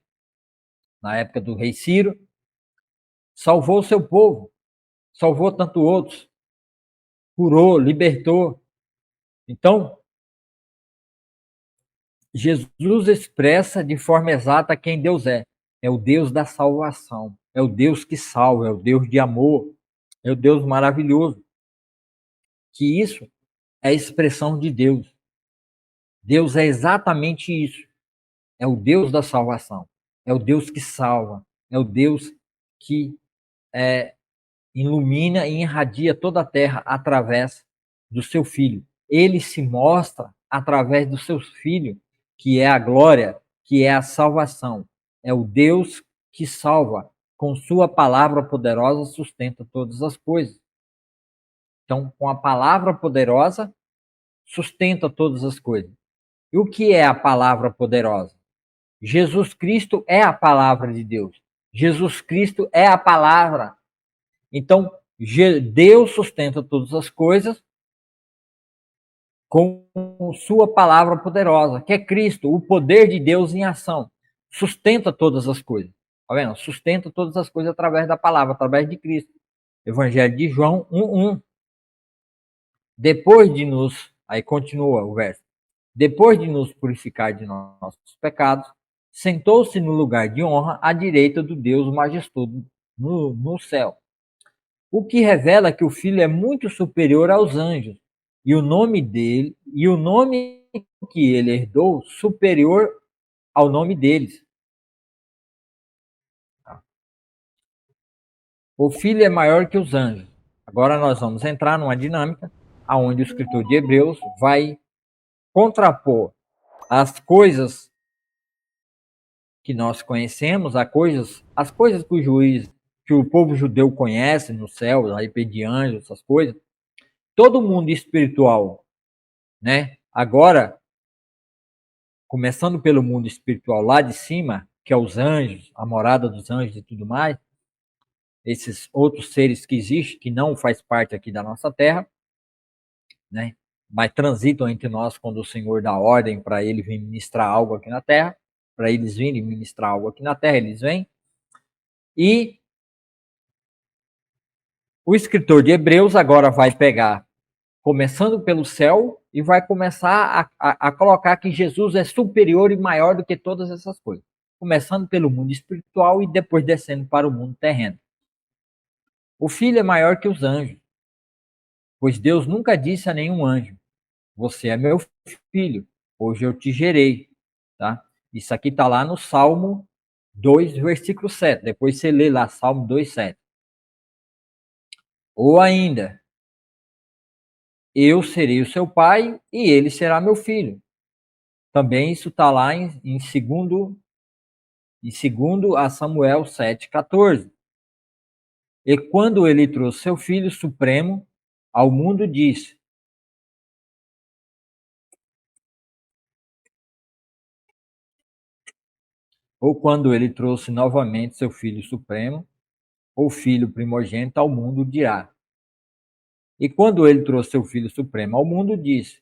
Na época do rei Ciro, salvou o seu povo, salvou tanto outros, curou, libertou. Então, Jesus expressa de forma exata quem Deus é. É o Deus da salvação, é o Deus que salva, é o Deus de amor, é o Deus maravilhoso. Que isso é a expressão de Deus. Deus é exatamente isso. É o Deus da salvação. É o Deus que salva. É o Deus que ilumina e irradia toda a terra através do seu Filho. Ele se mostra através do seu Filho, que é a glória, que é a salvação. É o Deus que salva. Com sua palavra poderosa sustenta todas as coisas. Então, com a palavra poderosa, sustenta todas as coisas. E o que é a palavra poderosa? Jesus Cristo é a palavra de Deus. Jesus Cristo é a palavra. Então, Deus sustenta todas as coisas com sua palavra poderosa, que é Cristo, o poder de Deus em ação. Sustenta todas as coisas. Tá vendo? Sustenta todas as coisas através da palavra, através de Cristo. Evangelho de João 1:1. Depois de nos, aí continua o verso. Depois de nos purificar de nossos pecados, sentou-se no lugar de honra à direita do Deus majestoso no céu. O que revela que o Filho é muito superior aos anjos, e o nome que ele herdou superior ao nome deles. O Filho é maior que os anjos. Agora nós vamos entrar numa dinâmica onde o escritor de Hebreus vai contrapor as coisas que nós conhecemos, as coisas que o juiz, que o povo judeu conhece no céu, a IP de anjos, essas coisas, todo mundo espiritual, né? Agora, começando pelo mundo espiritual lá de cima, que é os anjos, a morada dos anjos e tudo mais, esses outros seres que existem, que não faz parte aqui da nossa terra, né? Mas transitam entre nós quando o Senhor dá ordem para ele vir ministrar algo aqui na terra, para eles virem ministrar algo aqui na terra, eles vêm. E o escritor de Hebreus agora vai pegar, começando pelo céu, e vai começar a colocar que Jesus é superior e maior do que todas essas coisas. Começando pelo mundo espiritual e depois descendo para o mundo terreno. O Filho é maior que os anjos, pois Deus nunca disse a nenhum anjo: você é meu filho, hoje eu te gerei. Tá? Isso aqui está lá no Salmo 2, versículo 7. Depois você lê lá, Salmo 2, 7. Ou ainda, eu serei o seu pai e ele será meu filho. Também isso está lá em segundo a Samuel 7,14. E quando ele trouxe seu filho supremo ao mundo, disse: ou quando ele trouxe novamente seu filho supremo, ou filho primogênito ao mundo, dirá. E quando ele trouxe seu filho supremo ao mundo, disse: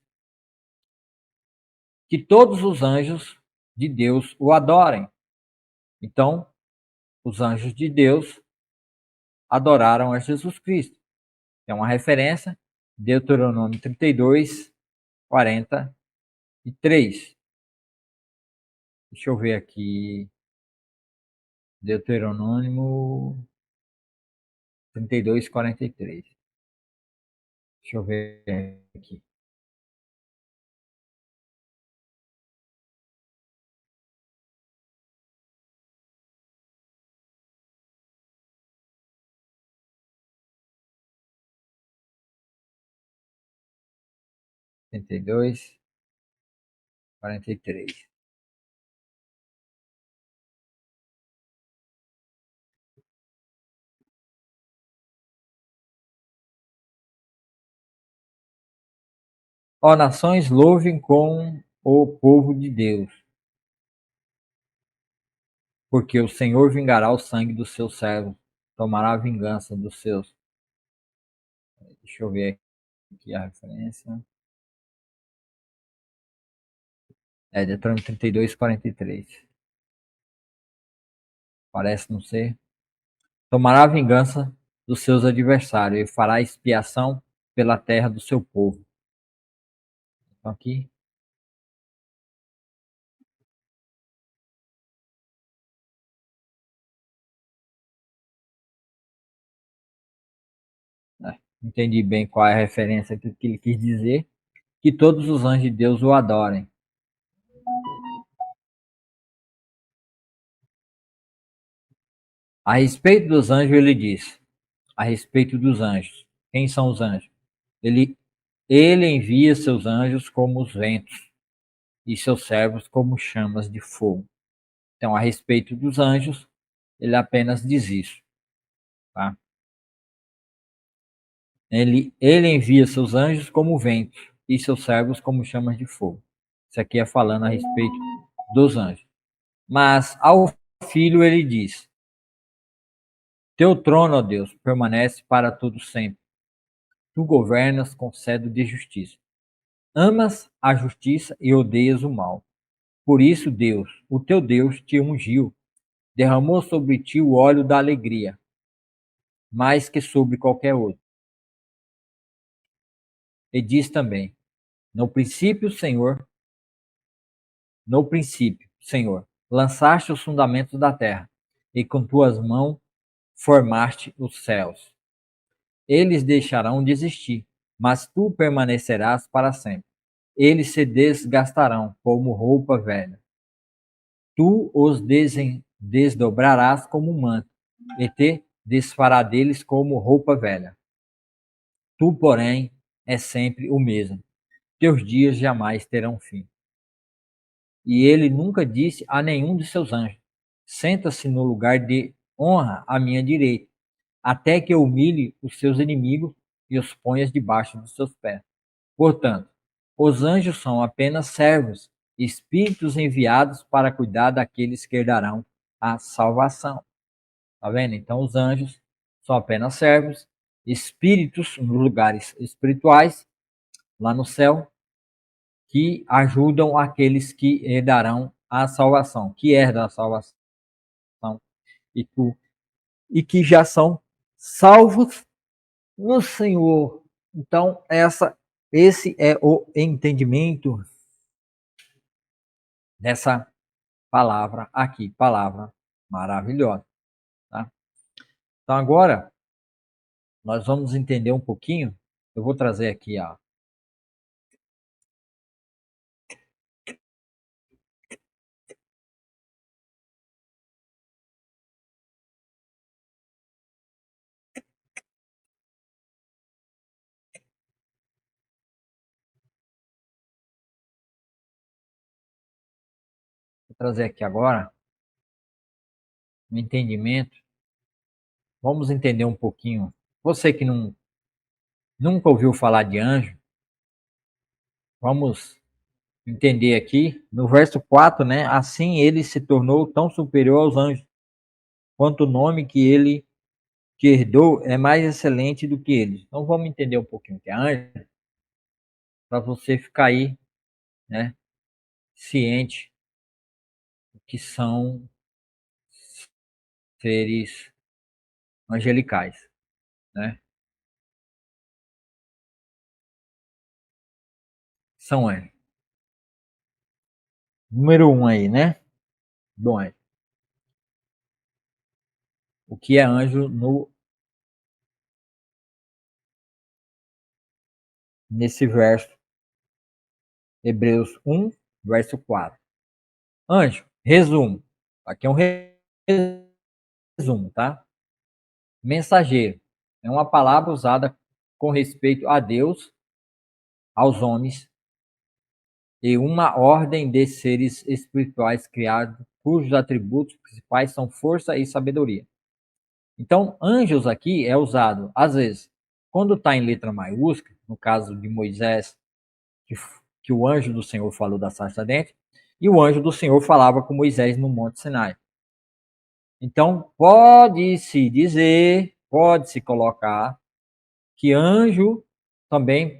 que todos os anjos de Deus o adorem. Então, os anjos de Deus adoraram a Jesus Cristo. É uma referência, Deuteronômio 32, 43. Deixa eu ver aqui. Deuteronômio 32, 43. Deixa eu ver aqui. Trinta e dois, 43. Ó nações, louvem com o povo de Deus, porque o Senhor vingará o sangue dos seus servos, tomará a vingança dos seus. Deixa eu ver aqui a referência. É Deuteronômio 32, 43. Parece não ser. Tomará a vingança dos seus adversários e fará expiação pela terra do seu povo. Então aqui. Não entendi bem qual é a referência que ele quis dizer. Que todos os anjos de Deus o adorem. A respeito dos anjos, ele diz: a respeito dos anjos. Quem são os anjos? Ele envia seus anjos como os ventos e seus servos como chamas de fogo. Então, a respeito dos anjos, ele apenas diz isso. Tá? Ele envia seus anjos como ventos e seus servos como chamas de fogo. Isso aqui é falando a respeito dos anjos. Mas ao filho ele diz: teu trono, ó Deus, permanece para todo sempre. Tu governas com cetro de justiça. Amas a justiça e odeias o mal. Por isso, Deus, o teu Deus, te ungiu, derramou sobre ti o óleo da alegria, mais que sobre qualquer outro. E diz também: no princípio, Senhor, lançaste os fundamentos da terra, e com tuas mãos formaste os céus. Eles deixarão de existir, mas tu permanecerás para sempre. Eles se desgastarão como roupa velha. Tu os desdobrarás como um manto, e te desfará deles como roupa velha. Tu, porém, és sempre o mesmo. Teus dias jamais terão fim. E ele nunca disse a nenhum de seus anjos: senta-se no lugar de honra à minha direita, até que eu humilhe os seus inimigos e os ponhas debaixo dos seus pés. Portanto, os anjos são apenas servos, espíritos enviados para cuidar daqueles que herdarão a salvação. Tá vendo? Então, os anjos são apenas servos, espíritos nos lugares espirituais, lá no céu, que ajudam aqueles que herdarão a salvação, que herdam a salvação e, e que já são salvos no Senhor. Então, esse é o entendimento dessa palavra aqui, palavra maravilhosa. Tá? Então, agora, nós vamos entender um pouquinho. Eu vou trazer aqui a. Vou trazer aqui agora um entendimento. Vamos entender um pouquinho. Você que nunca ouviu falar de anjo, vamos entender aqui no verso 4, né? Assim ele se tornou tão superior aos anjos, quanto o nome que herdou é mais excelente do que eles. Então vamos entender um pouquinho o que é anjo, para você ficar aí, né, ciente que são seres angelicais, né? São anjos. Número 1 aí, né? Do anjo. O que é anjo nesse verso, Hebreus 1, verso 4. Anjo, resumo. Aqui é um resumo, tá? Mensageiro é uma palavra usada com respeito a Deus, aos homens e uma ordem de seres espirituais criados, cujos atributos principais são força e sabedoria. Então, anjos aqui é usado, às vezes, quando está em letra maiúscula, no caso de Moisés, que o anjo do Senhor falou da sarça ardente, e o anjo do Senhor falava com Moisés no Monte Sinai. Então, pode-se dizer, pode-se colocar, que anjo também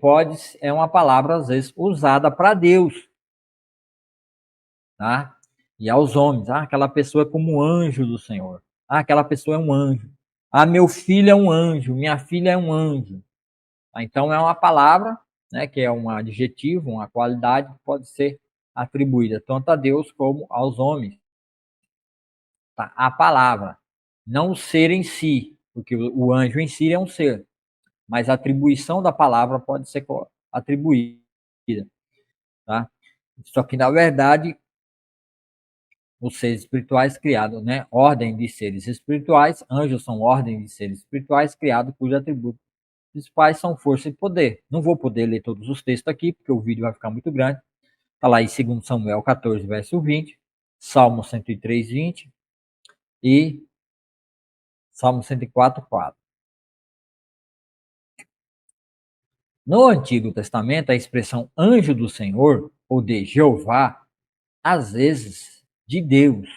é uma palavra, às vezes, usada para Deus. Tá? E aos homens, aquela pessoa é como um anjo do Senhor. Aquela pessoa é um anjo. Meu filho é um anjo, minha filha é um anjo. Então é uma palavra, né, que é um adjetivo, uma qualidade que pode ser atribuída tanto a Deus como aos homens. Tá? A palavra, não o ser em si, porque o anjo em si é um ser, mas a atribuição da palavra pode ser atribuída. Tá? Só que, na verdade, os seres espirituais criados, né? Ordem de seres espirituais, anjos são ordem de seres espirituais criados cujos atributos principais são força e poder. Não vou poder ler todos os textos aqui, porque o vídeo vai ficar muito grande. Está lá em 2 Samuel 14, verso 20, Salmo 103, 20 e Salmo 104, 4. No Antigo Testamento, a expressão anjo do Senhor ou de Jeová, às vezes de Deus,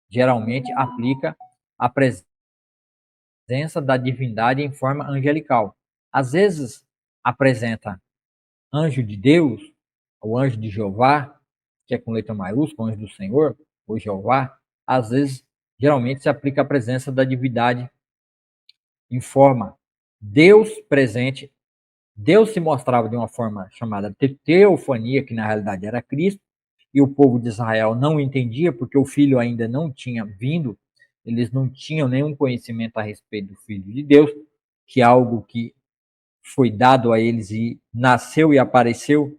geralmente aplica a presença da divindade em forma angelical. Às vezes apresenta anjo de Deus, o anjo de Jeová, que é com letra maiúscula, anjo do Senhor, ou Jeová. Às vezes, geralmente se aplica a presença da divindade em forma Deus presente. Deus se mostrava de uma forma chamada teofania, que na realidade era Cristo, e o povo de Israel não entendia, porque o Filho ainda não tinha vindo, eles não tinham nenhum conhecimento a respeito do Filho de Deus, que é algo que foi dado a eles e nasceu e apareceu,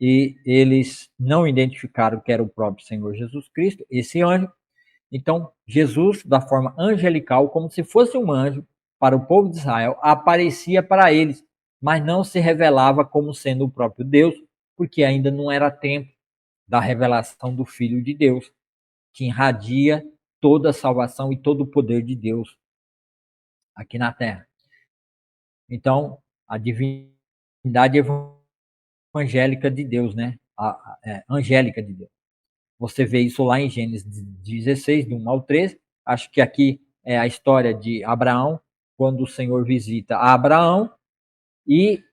e eles não identificaram que era o próprio Senhor Jesus Cristo, esse anjo. Então, Jesus, da forma angelical, como se fosse um anjo, para o povo de Israel, aparecia para eles, mas não se revelava como sendo o próprio Deus, porque ainda não era tempo da revelação do Filho de Deus, que irradia toda a salvação e todo o poder de Deus aqui na Terra. Então, a divindade evangélica de Deus, né? Angélica de Deus. Você vê isso lá em Gênesis 16, do 1 ao 13. Acho que aqui é a história de Abraão, quando o Senhor visita Abraão e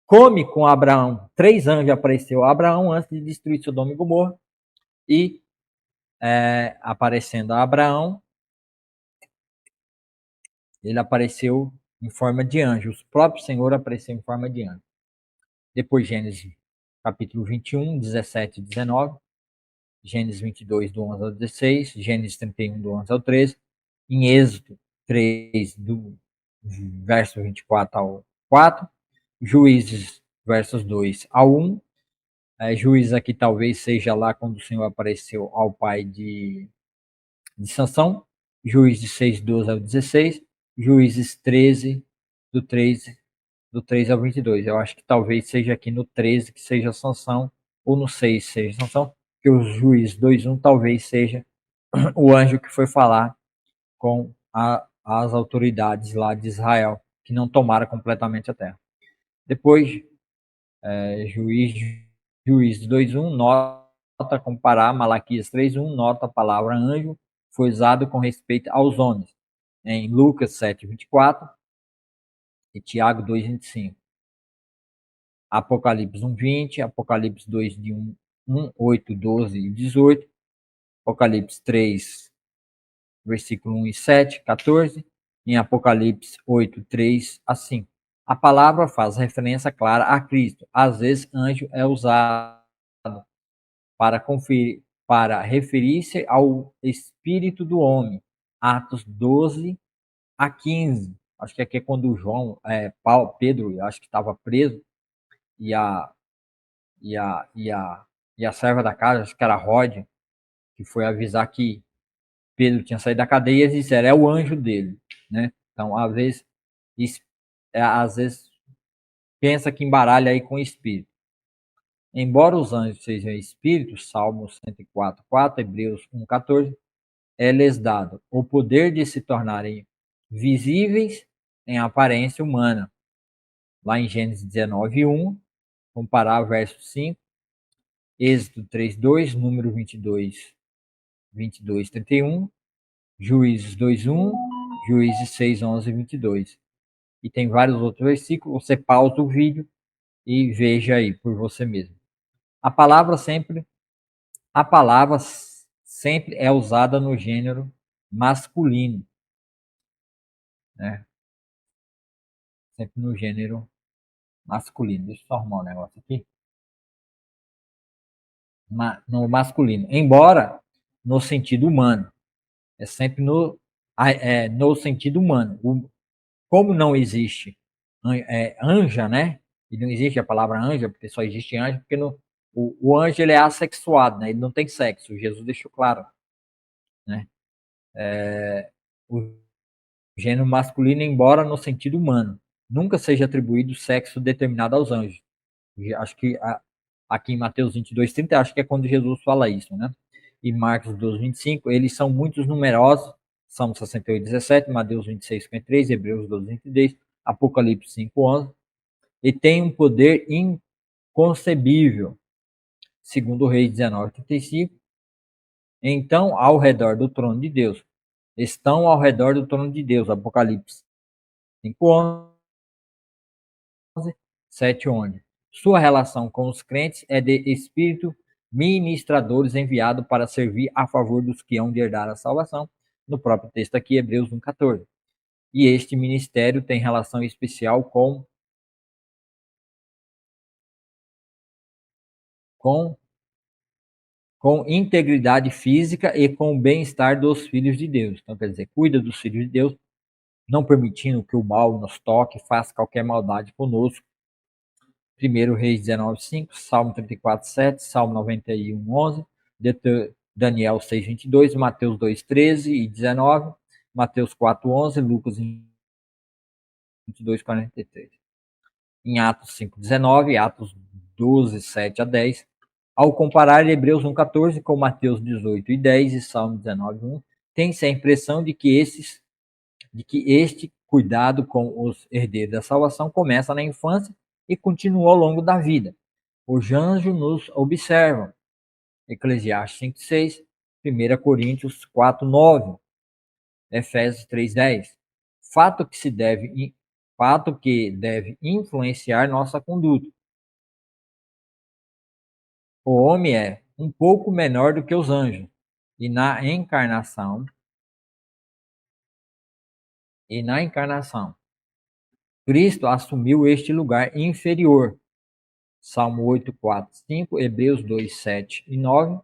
come com Abraão. 3 anjos apareceu a Abraão antes de destruir Sodoma e Gomorra. E aparecendo a Abraão, ele apareceu em forma de anjo. O próprio Senhor apareceu em forma de anjo. Depois Gênesis capítulo 21, 17 e 19. Gênesis 22, do 11 ao 16, Gênesis 31, do 11 ao 13, em Êxodo 3, do verso 24 ao 4, Juízes, versos 2 ao 1, Juízes aqui talvez seja lá quando o Senhor apareceu ao pai de Sansão, Juízes 6, 12 ao 16, Juízes 13, do 3 ao 22. Eu acho que talvez seja aqui no 13 que seja Sansão, ou no 6 seja Sansão, que o Juiz 2:1 talvez seja o anjo que foi falar com as autoridades lá de Israel, que não tomaram completamente a terra. Depois, Juiz 2:1, nota comparar Malaquias 3:1, nota a palavra anjo, foi usado com respeito aos homens. Em Lucas 7:24 e Tiago 2:25. Apocalipse 1:20, Apocalipse 2, de 1, 8, 12 e 18, Apocalipse 3, versículo 1 e 7, 14, em Apocalipse 8, 3 a 5. A palavra faz referência clara a Cristo. Às vezes, anjo é usado para referir-se ao espírito do homem. Atos 12 a 15. Acho que aqui é quando João, Pedro, acho que estava preso, e e a, e a, e a serva da casa, acho que era Rod, que foi avisar que Pedro tinha saído da cadeia, e eles disseram, é o anjo dele, né? Então, às vezes pensa que embaralha aí com o espírito. Embora os anjos sejam espíritos, Salmos 104:4, Hebreus 1:14, é-lhes dado o poder de se tornarem visíveis em aparência humana. Lá em Gênesis 19:1, comparar verso 5, Êxodo 3:2, número 22:31, Juízes 2:1, Juízes 6:11 e 22. E tem vários outros versículos, você pausa o vídeo e veja aí por você mesmo. A palavra sempre é usada no gênero masculino, né? Sempre no gênero masculino. Deixa eu só arrumar um negócio aqui. No masculino, embora no sentido humano. É sempre no sentido humano. Como não existe anja, né? E não existe a palavra anja, porque só existe anjo, porque o anjo ele é assexuado, né? Ele não tem sexo. Jesus deixou claro, né? O gênero masculino, embora no sentido humano, nunca seja atribuído sexo determinado aos anjos. Acho que aqui em Mateus 22:30, acho que é quando Jesus fala isso, né? E Marcos 12:25, eles são muitos numerosos, Salmo 68:17, Mateus 26:53, Hebreus 12:23, Apocalipse 5:11, e tem um poder inconcebível, segundo o Reis 19:35. Então, ao redor do trono de Deus, estão ao redor do trono de Deus, Apocalipse 5:11, 7:11. Sua relação com os crentes é de espírito ministradores enviado para servir a favor dos que hão de herdar a salvação, no próprio texto aqui, Hebreus 1:14. E este ministério tem relação especial com, com integridade física e com o bem-estar dos filhos de Deus. Então, quer dizer, cuida dos filhos de Deus, não permitindo que o mal nos toque, faça qualquer maldade conosco. 1 Reis 19:5, Salmo 34:7, Salmo 91:11, Daniel 6:22, Mateus 2:13 e 19, Mateus 4:11, Lucas 22, 43. Em Atos 5:19, Atos 12, 7 a 10. Ao comparar Hebreus 1:14 com Mateus 18:10 e Salmo 19:1, tem-se a impressão de que este cuidado com os herdeiros da salvação começa na infância e continua ao longo da vida. Os anjos nos observam. Eclesiastes 5:6, 1 Coríntios 4:9, Efésios 3:10. Fato que deve influenciar nossa conduta. O homem é um pouco menor do que os anjos, e na encarnação, Cristo assumiu este lugar inferior. Salmo 8, 4, 5, Hebreus 2, 7 e 9.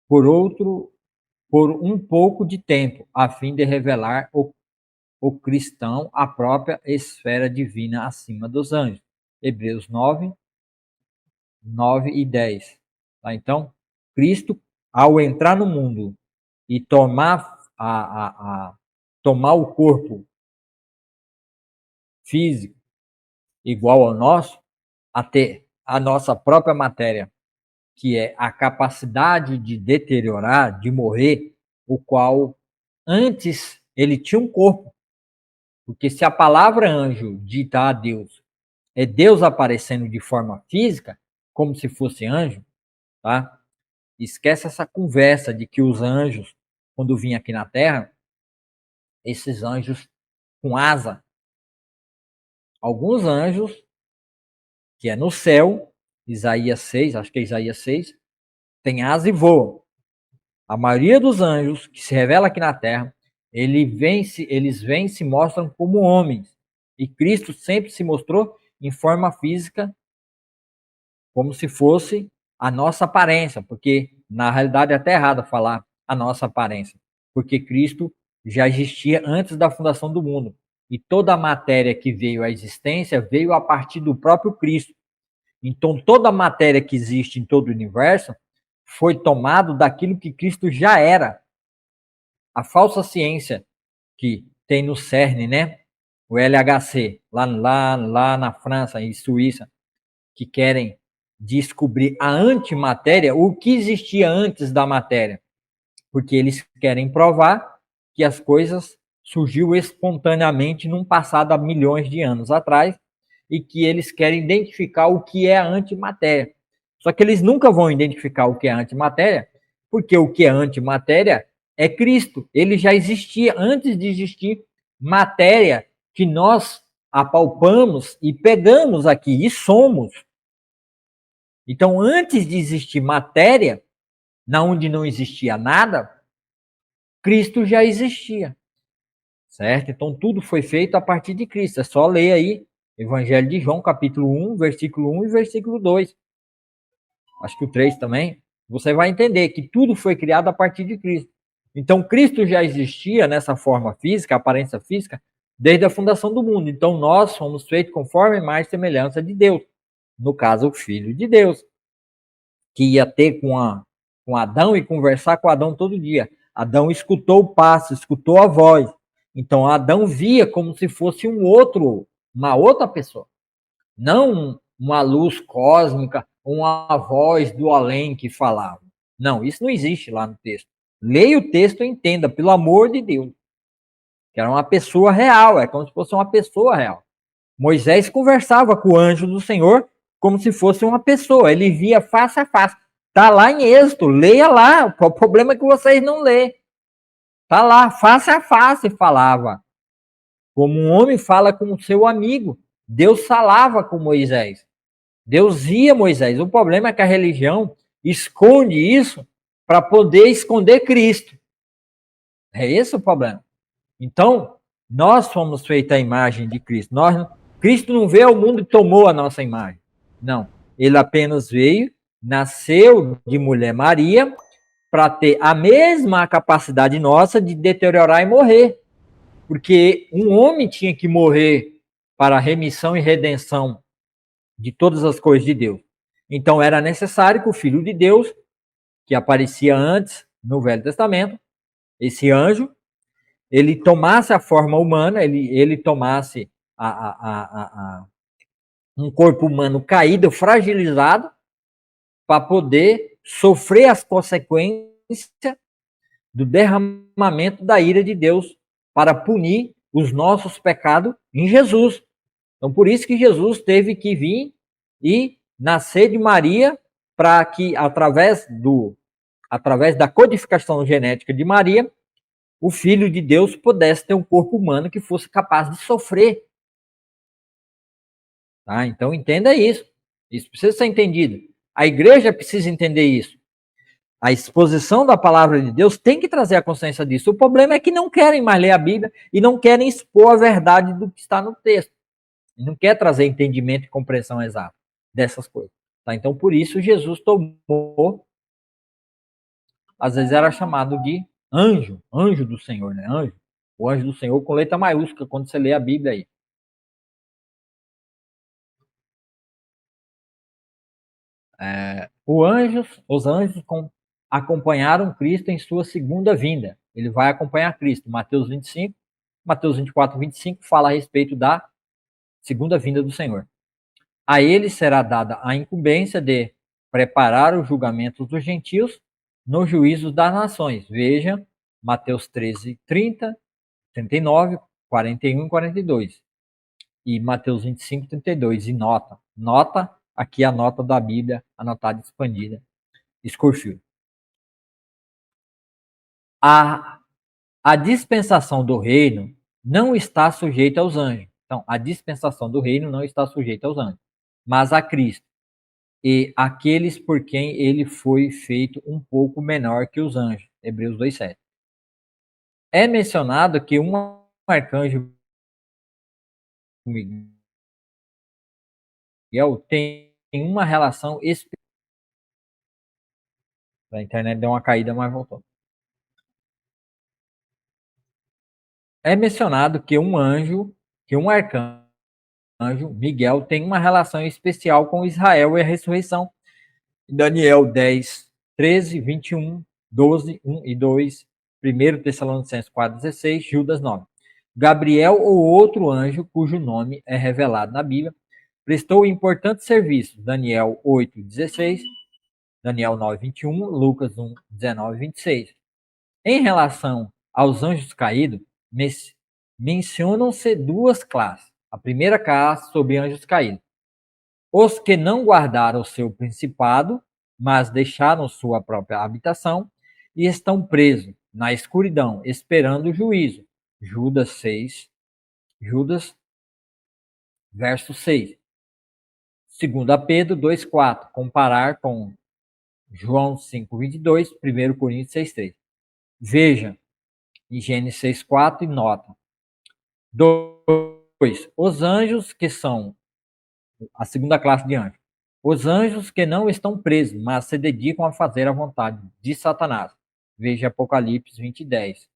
Por um pouco de tempo, a fim de revelar o cristão a própria esfera divina acima dos anjos. Hebreus 9, 9 e 10. Tá? Então, Cristo, ao entrar no mundo e tomar o corpo físico igual ao nosso, até a nossa própria matéria, que é a capacidade de deteriorar, de morrer, o qual antes ele tinha um corpo. Porque se a palavra anjo dita a Deus é Deus aparecendo de forma física, como se fosse anjo, tá? Esquece essa conversa de que os anjos, quando vinham aqui na Terra, esses anjos com asa, alguns anjos, que é no céu, Isaías 6, acho que é Isaías 6, tem asa e voam. A maioria dos anjos que se revela aqui na Terra, eles vêm e se mostram como homens. E Cristo sempre se mostrou em forma física, como se fosse a nossa aparência, porque na realidade é até errado falar a nossa aparência, porque Cristo já existia antes da fundação do mundo. E toda a matéria que veio à existência veio a partir do próprio Cristo. Então toda a matéria que existe em todo o universo foi tomado daquilo que Cristo já era. A falsa ciência que tem no CERN, né? O LHC, lá na França e Suíça, que querem descobrir a antimatéria, o que existia antes da matéria. Porque eles querem provar que as coisas surgiu espontaneamente num passado há milhões de anos atrás e que eles querem identificar o que é a antimatéria. Só que eles nunca vão identificar o que é a antimatéria, porque o que é antimatéria é Cristo. Ele já existia antes de existir matéria que nós apalpamos e pegamos aqui e somos. Então, antes de existir matéria, na onde não existia nada, Cristo já existia. Certo? Então, tudo foi feito a partir de Cristo. É só ler aí Evangelho de João, capítulo 1, versículo 1 e versículo 2. Acho que o 3 também. Você vai entender que tudo foi criado a partir de Cristo. Então, Cristo já existia nessa forma física, aparência física, desde a fundação do mundo. Então, nós somos feitos conforme a imagem e semelhança de Deus. No caso, o Filho de Deus, que ia ter com Adão e conversar com Adão todo dia. Adão escutou o passo, escutou a voz. Então, Adão via como se fosse uma outra pessoa. Não uma luz cósmica, uma voz do além que falava. Não, isso não existe lá no texto. Leia o texto e entenda, pelo amor de Deus. Que era uma pessoa real, é como se fosse uma pessoa real. Moisés conversava com o anjo do Senhor como se fosse uma pessoa. Ele via face a face. Está lá em Êxodo, leia lá. O problema é que vocês não lêem. Está lá, face a face falava. Como um homem fala com o seu amigo. Deus falava com Moisés. Deus via Moisés. O problema é que a religião esconde isso para poder esconder Cristo. É esse o problema. Então, nós fomos feitos à imagem de Cristo. Cristo não veio ao mundo e tomou a nossa imagem. Não. Ele apenas veio, nasceu de mulher Maria, para ter a mesma capacidade nossa de deteriorar e morrer. Porque um homem tinha que morrer para a remissão e redenção de todas as coisas de Deus. Então era necessário que o Filho de Deus, que aparecia antes no Velho Testamento, esse anjo, ele tomasse a forma humana, ele tomasse um corpo humano caído, fragilizado, para poder sofrer as consequências do derramamento da ira de Deus para punir os nossos pecados em Jesus. Então, por isso que Jesus teve que vir e nascer de Maria, para que, através da codificação genética de Maria, o Filho de Deus pudesse ter um corpo humano que fosse capaz de sofrer. Tá? Então, entenda isso. Isso precisa ser entendido. A igreja precisa entender isso. A exposição da palavra de Deus tem que trazer a consciência disso. O problema é que não querem mais ler a Bíblia e não querem expor a verdade do que está no texto. E não quer trazer entendimento e compreensão exata dessas coisas. Tá? Então, por isso, Jesus tomou, às vezes era chamado de anjo do Senhor, né? Anjo. O anjo do Senhor com letra maiúscula, quando você lê a Bíblia aí. Os anjos acompanharam Cristo em sua segunda vinda. Ele vai acompanhar Cristo. Mateus 25, Mateus 24, 25 fala a respeito da segunda vinda do Senhor. A ele será dada a incumbência de preparar os julgamentos dos gentios nos juízos das nações. Veja Mateus 13, 30, 39, 41 e 42. E Mateus 25, 32. E nota aqui a nota da Bíblia, anotada, expandida, Scofield. A dispensação do reino não está sujeita aos anjos. Então, a dispensação do reino não está sujeita aos anjos, mas a Cristo e aqueles por quem ele foi feito um pouco menor que os anjos. Hebreus 2:7. É mencionado que um arcanjo Miguel tem uma relação especial. A internet deu uma caída, mas voltou. É mencionado que um arcanjo, Miguel, tem uma relação especial com Israel e a ressurreição. Daniel 10, 13, 21, 12, 1 e 2, 1 Tessalonicenses 4, 16, Judas 9. Gabriel ou outro anjo, cujo nome é revelado na Bíblia, prestou importantes serviços. Daniel 8, 16, Daniel 9, 21, Lucas 1, 19, 26. Em relação aos anjos caídos, mencionam-se duas classes. A primeira classe sobre anjos caídos. Os que não guardaram o seu principado, mas deixaram sua própria habitação e estão presos na escuridão, esperando o juízo. Judas, verso 6. 2 Pedro 2,4. Comparar com João 5,22, 1 Coríntios 6,3. Veja em Gênesis 6,4 e nota. 2. Os anjos que são a segunda classe de anjos. Os anjos que não estão presos, mas se dedicam a fazer a vontade de Satanás. Veja Apocalipse 20:10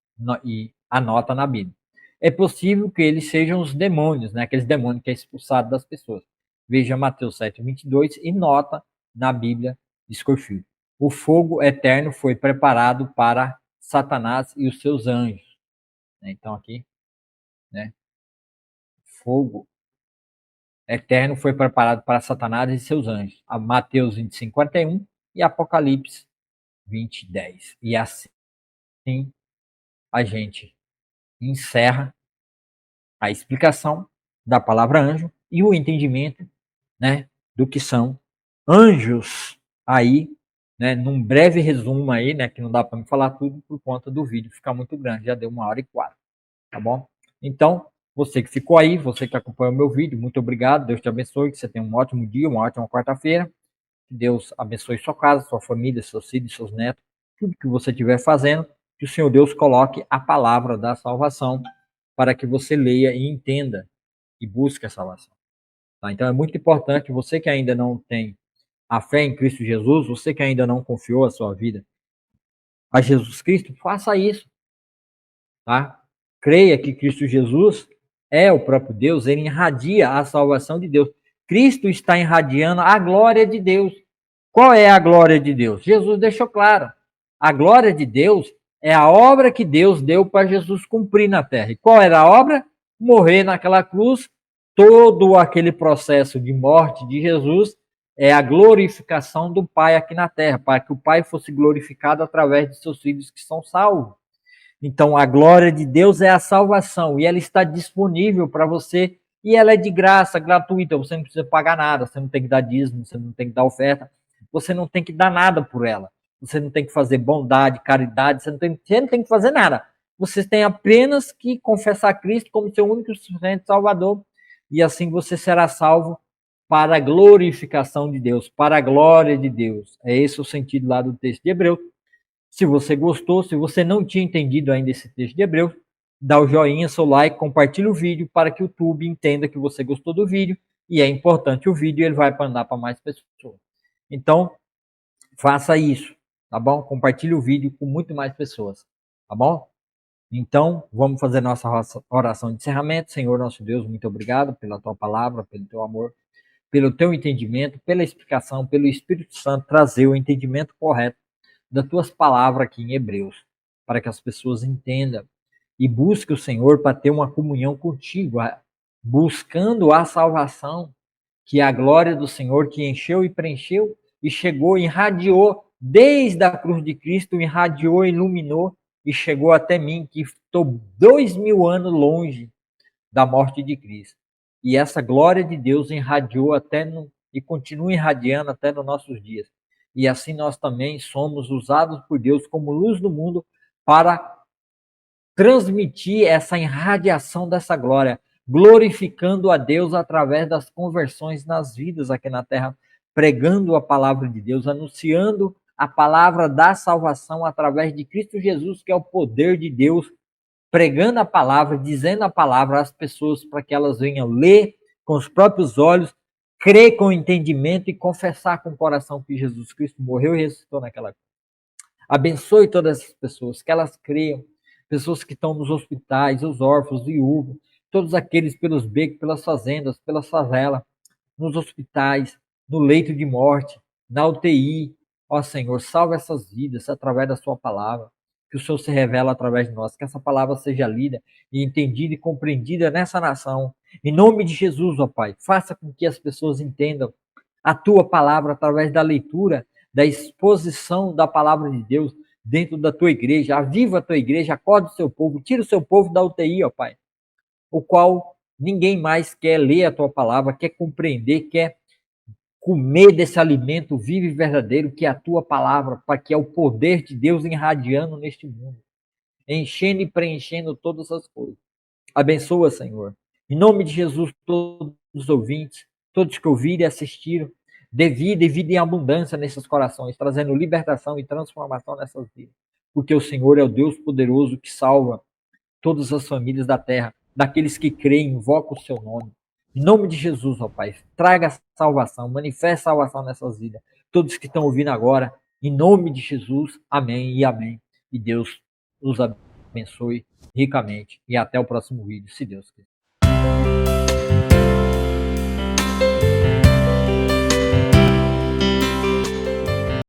e anota na Bíblia. É possível que eles sejam os demônios, né? Aqueles demônios que é expulsado das pessoas. Veja Mateus 7:22 e nota na Bíblia de Scofield. O fogo eterno foi preparado para Satanás e os seus anjos. Então aqui, né? Fogo eterno foi preparado para Satanás e seus anjos. A Mateus 25:41 e Apocalipse 20:10. E assim a gente encerra a explicação da palavra anjo e o entendimento, né, do que são anjos aí, né, num breve resumo aí, né, que não dá para me falar tudo por conta do vídeo ficar muito grande, já deu 1h04, tá bom? Então, você que ficou aí, você que acompanhou o meu vídeo, muito obrigado, Deus te abençoe, que você tenha um ótimo dia, uma ótima quarta-feira, que Deus abençoe sua casa, sua família, seus filhos, seus netos, tudo que você estiver fazendo, que o Senhor Deus coloque a palavra da salvação para que você leia e entenda e busque a salvação. Tá? Então é muito importante, você que ainda não tem a fé em Cristo Jesus, você que ainda não confiou a sua vida a Jesus Cristo, faça isso. Tá? Creia que Cristo Jesus é o próprio Deus, ele irradia a salvação de Deus. Cristo está irradiando a glória de Deus. Qual é a glória de Deus? Jesus deixou claro. A glória de Deus É a obra que Deus deu para Jesus cumprir na terra. E qual era a obra? Morrer naquela cruz. Todo aquele processo de morte de Jesus é a glorificação do Pai aqui na terra, para que o Pai fosse glorificado através de seus filhos que são salvos. Então, a glória de Deus é a salvação e ela está disponível para você e ela é de graça, gratuita. Você não precisa pagar nada, você não tem que dar dízimo, você não tem que dar oferta, você não tem que dar nada por ela. Você não tem que fazer bondade, caridade, você não tem que fazer nada. Você tem apenas que confessar Cristo como seu único e suficiente Salvador e assim você será salvo para a glorificação de Deus, para a glória de Deus. É esse o sentido lá do texto de Hebreus. Se você gostou, se você não tinha entendido ainda esse texto de Hebreus, dá o joinha, seu like, compartilha o vídeo para que o YouTube entenda que você gostou do vídeo e é importante o vídeo, ele vai andar para mais pessoas. Então, faça isso, tá bom? Compartilhe o vídeo com muito mais pessoas, tá bom? Então, vamos fazer nossa oração de encerramento. Senhor, nosso Deus, muito obrigado pela tua palavra, pelo teu amor, pelo teu entendimento, pela explicação, pelo Espírito Santo trazer o entendimento correto das tuas palavras aqui em Hebreus, para que as pessoas entendam e busquem o Senhor para ter uma comunhão contigo, buscando a salvação, que é a glória do Senhor que encheu e preencheu e chegou, irradiou desde a cruz de Cristo, irradiou, iluminou e chegou até mim, que estou 2000 anos longe da morte de Cristo. E essa glória de Deus irradiou e continua irradiando até nos nossos dias. E assim nós também somos usados por Deus como luz do mundo para transmitir essa irradiação dessa glória, glorificando a Deus através das conversões nas vidas aqui na terra, pregando a palavra de Deus, anunciando a palavra da salvação através de Cristo Jesus, que é o poder de Deus, pregando a palavra, dizendo a palavra às pessoas para que elas venham ler com os próprios olhos, crer com entendimento e confessar com o coração que Jesus Cristo morreu e ressuscitou naquela cruz. Abençoe todas essas pessoas, que elas creiam, pessoas que estão nos hospitais, os órfãos, viúvos, todos aqueles pelos becos, pelas fazendas, pelas favelas, nos hospitais, no leito de morte, na UTI. Ó Senhor, salve essas vidas através da sua palavra, que o Senhor se revela através de nós, que essa palavra seja lida e entendida e compreendida nessa nação. Em nome de Jesus, ó Pai, faça com que as pessoas entendam a tua palavra através da leitura, da exposição da palavra de Deus dentro da tua igreja. Aviva a tua igreja, acorda o seu povo, tira o seu povo da UTI, ó Pai, o qual ninguém mais quer ler a tua palavra, quer compreender, quer comer desse alimento vivo e verdadeiro que é a tua palavra, para que é o poder de Deus irradiando neste mundo, enchendo e preenchendo todas as coisas. Abençoa, Senhor. Em nome de Jesus, todos os ouvintes, todos que ouviram e assistiram, dê vida e vida em abundância nesses corações, trazendo libertação e transformação nessas vidas. Porque o Senhor é o Deus poderoso que salva todas as famílias da terra, daqueles que creem, invocam o seu nome. Em nome de Jesus, ó Pai, traga salvação, manifeste salvação nessas vidas. Todos que estão ouvindo agora, em nome de Jesus, amém e amém. E Deus os abençoe ricamente. E até o próximo vídeo, se Deus quiser.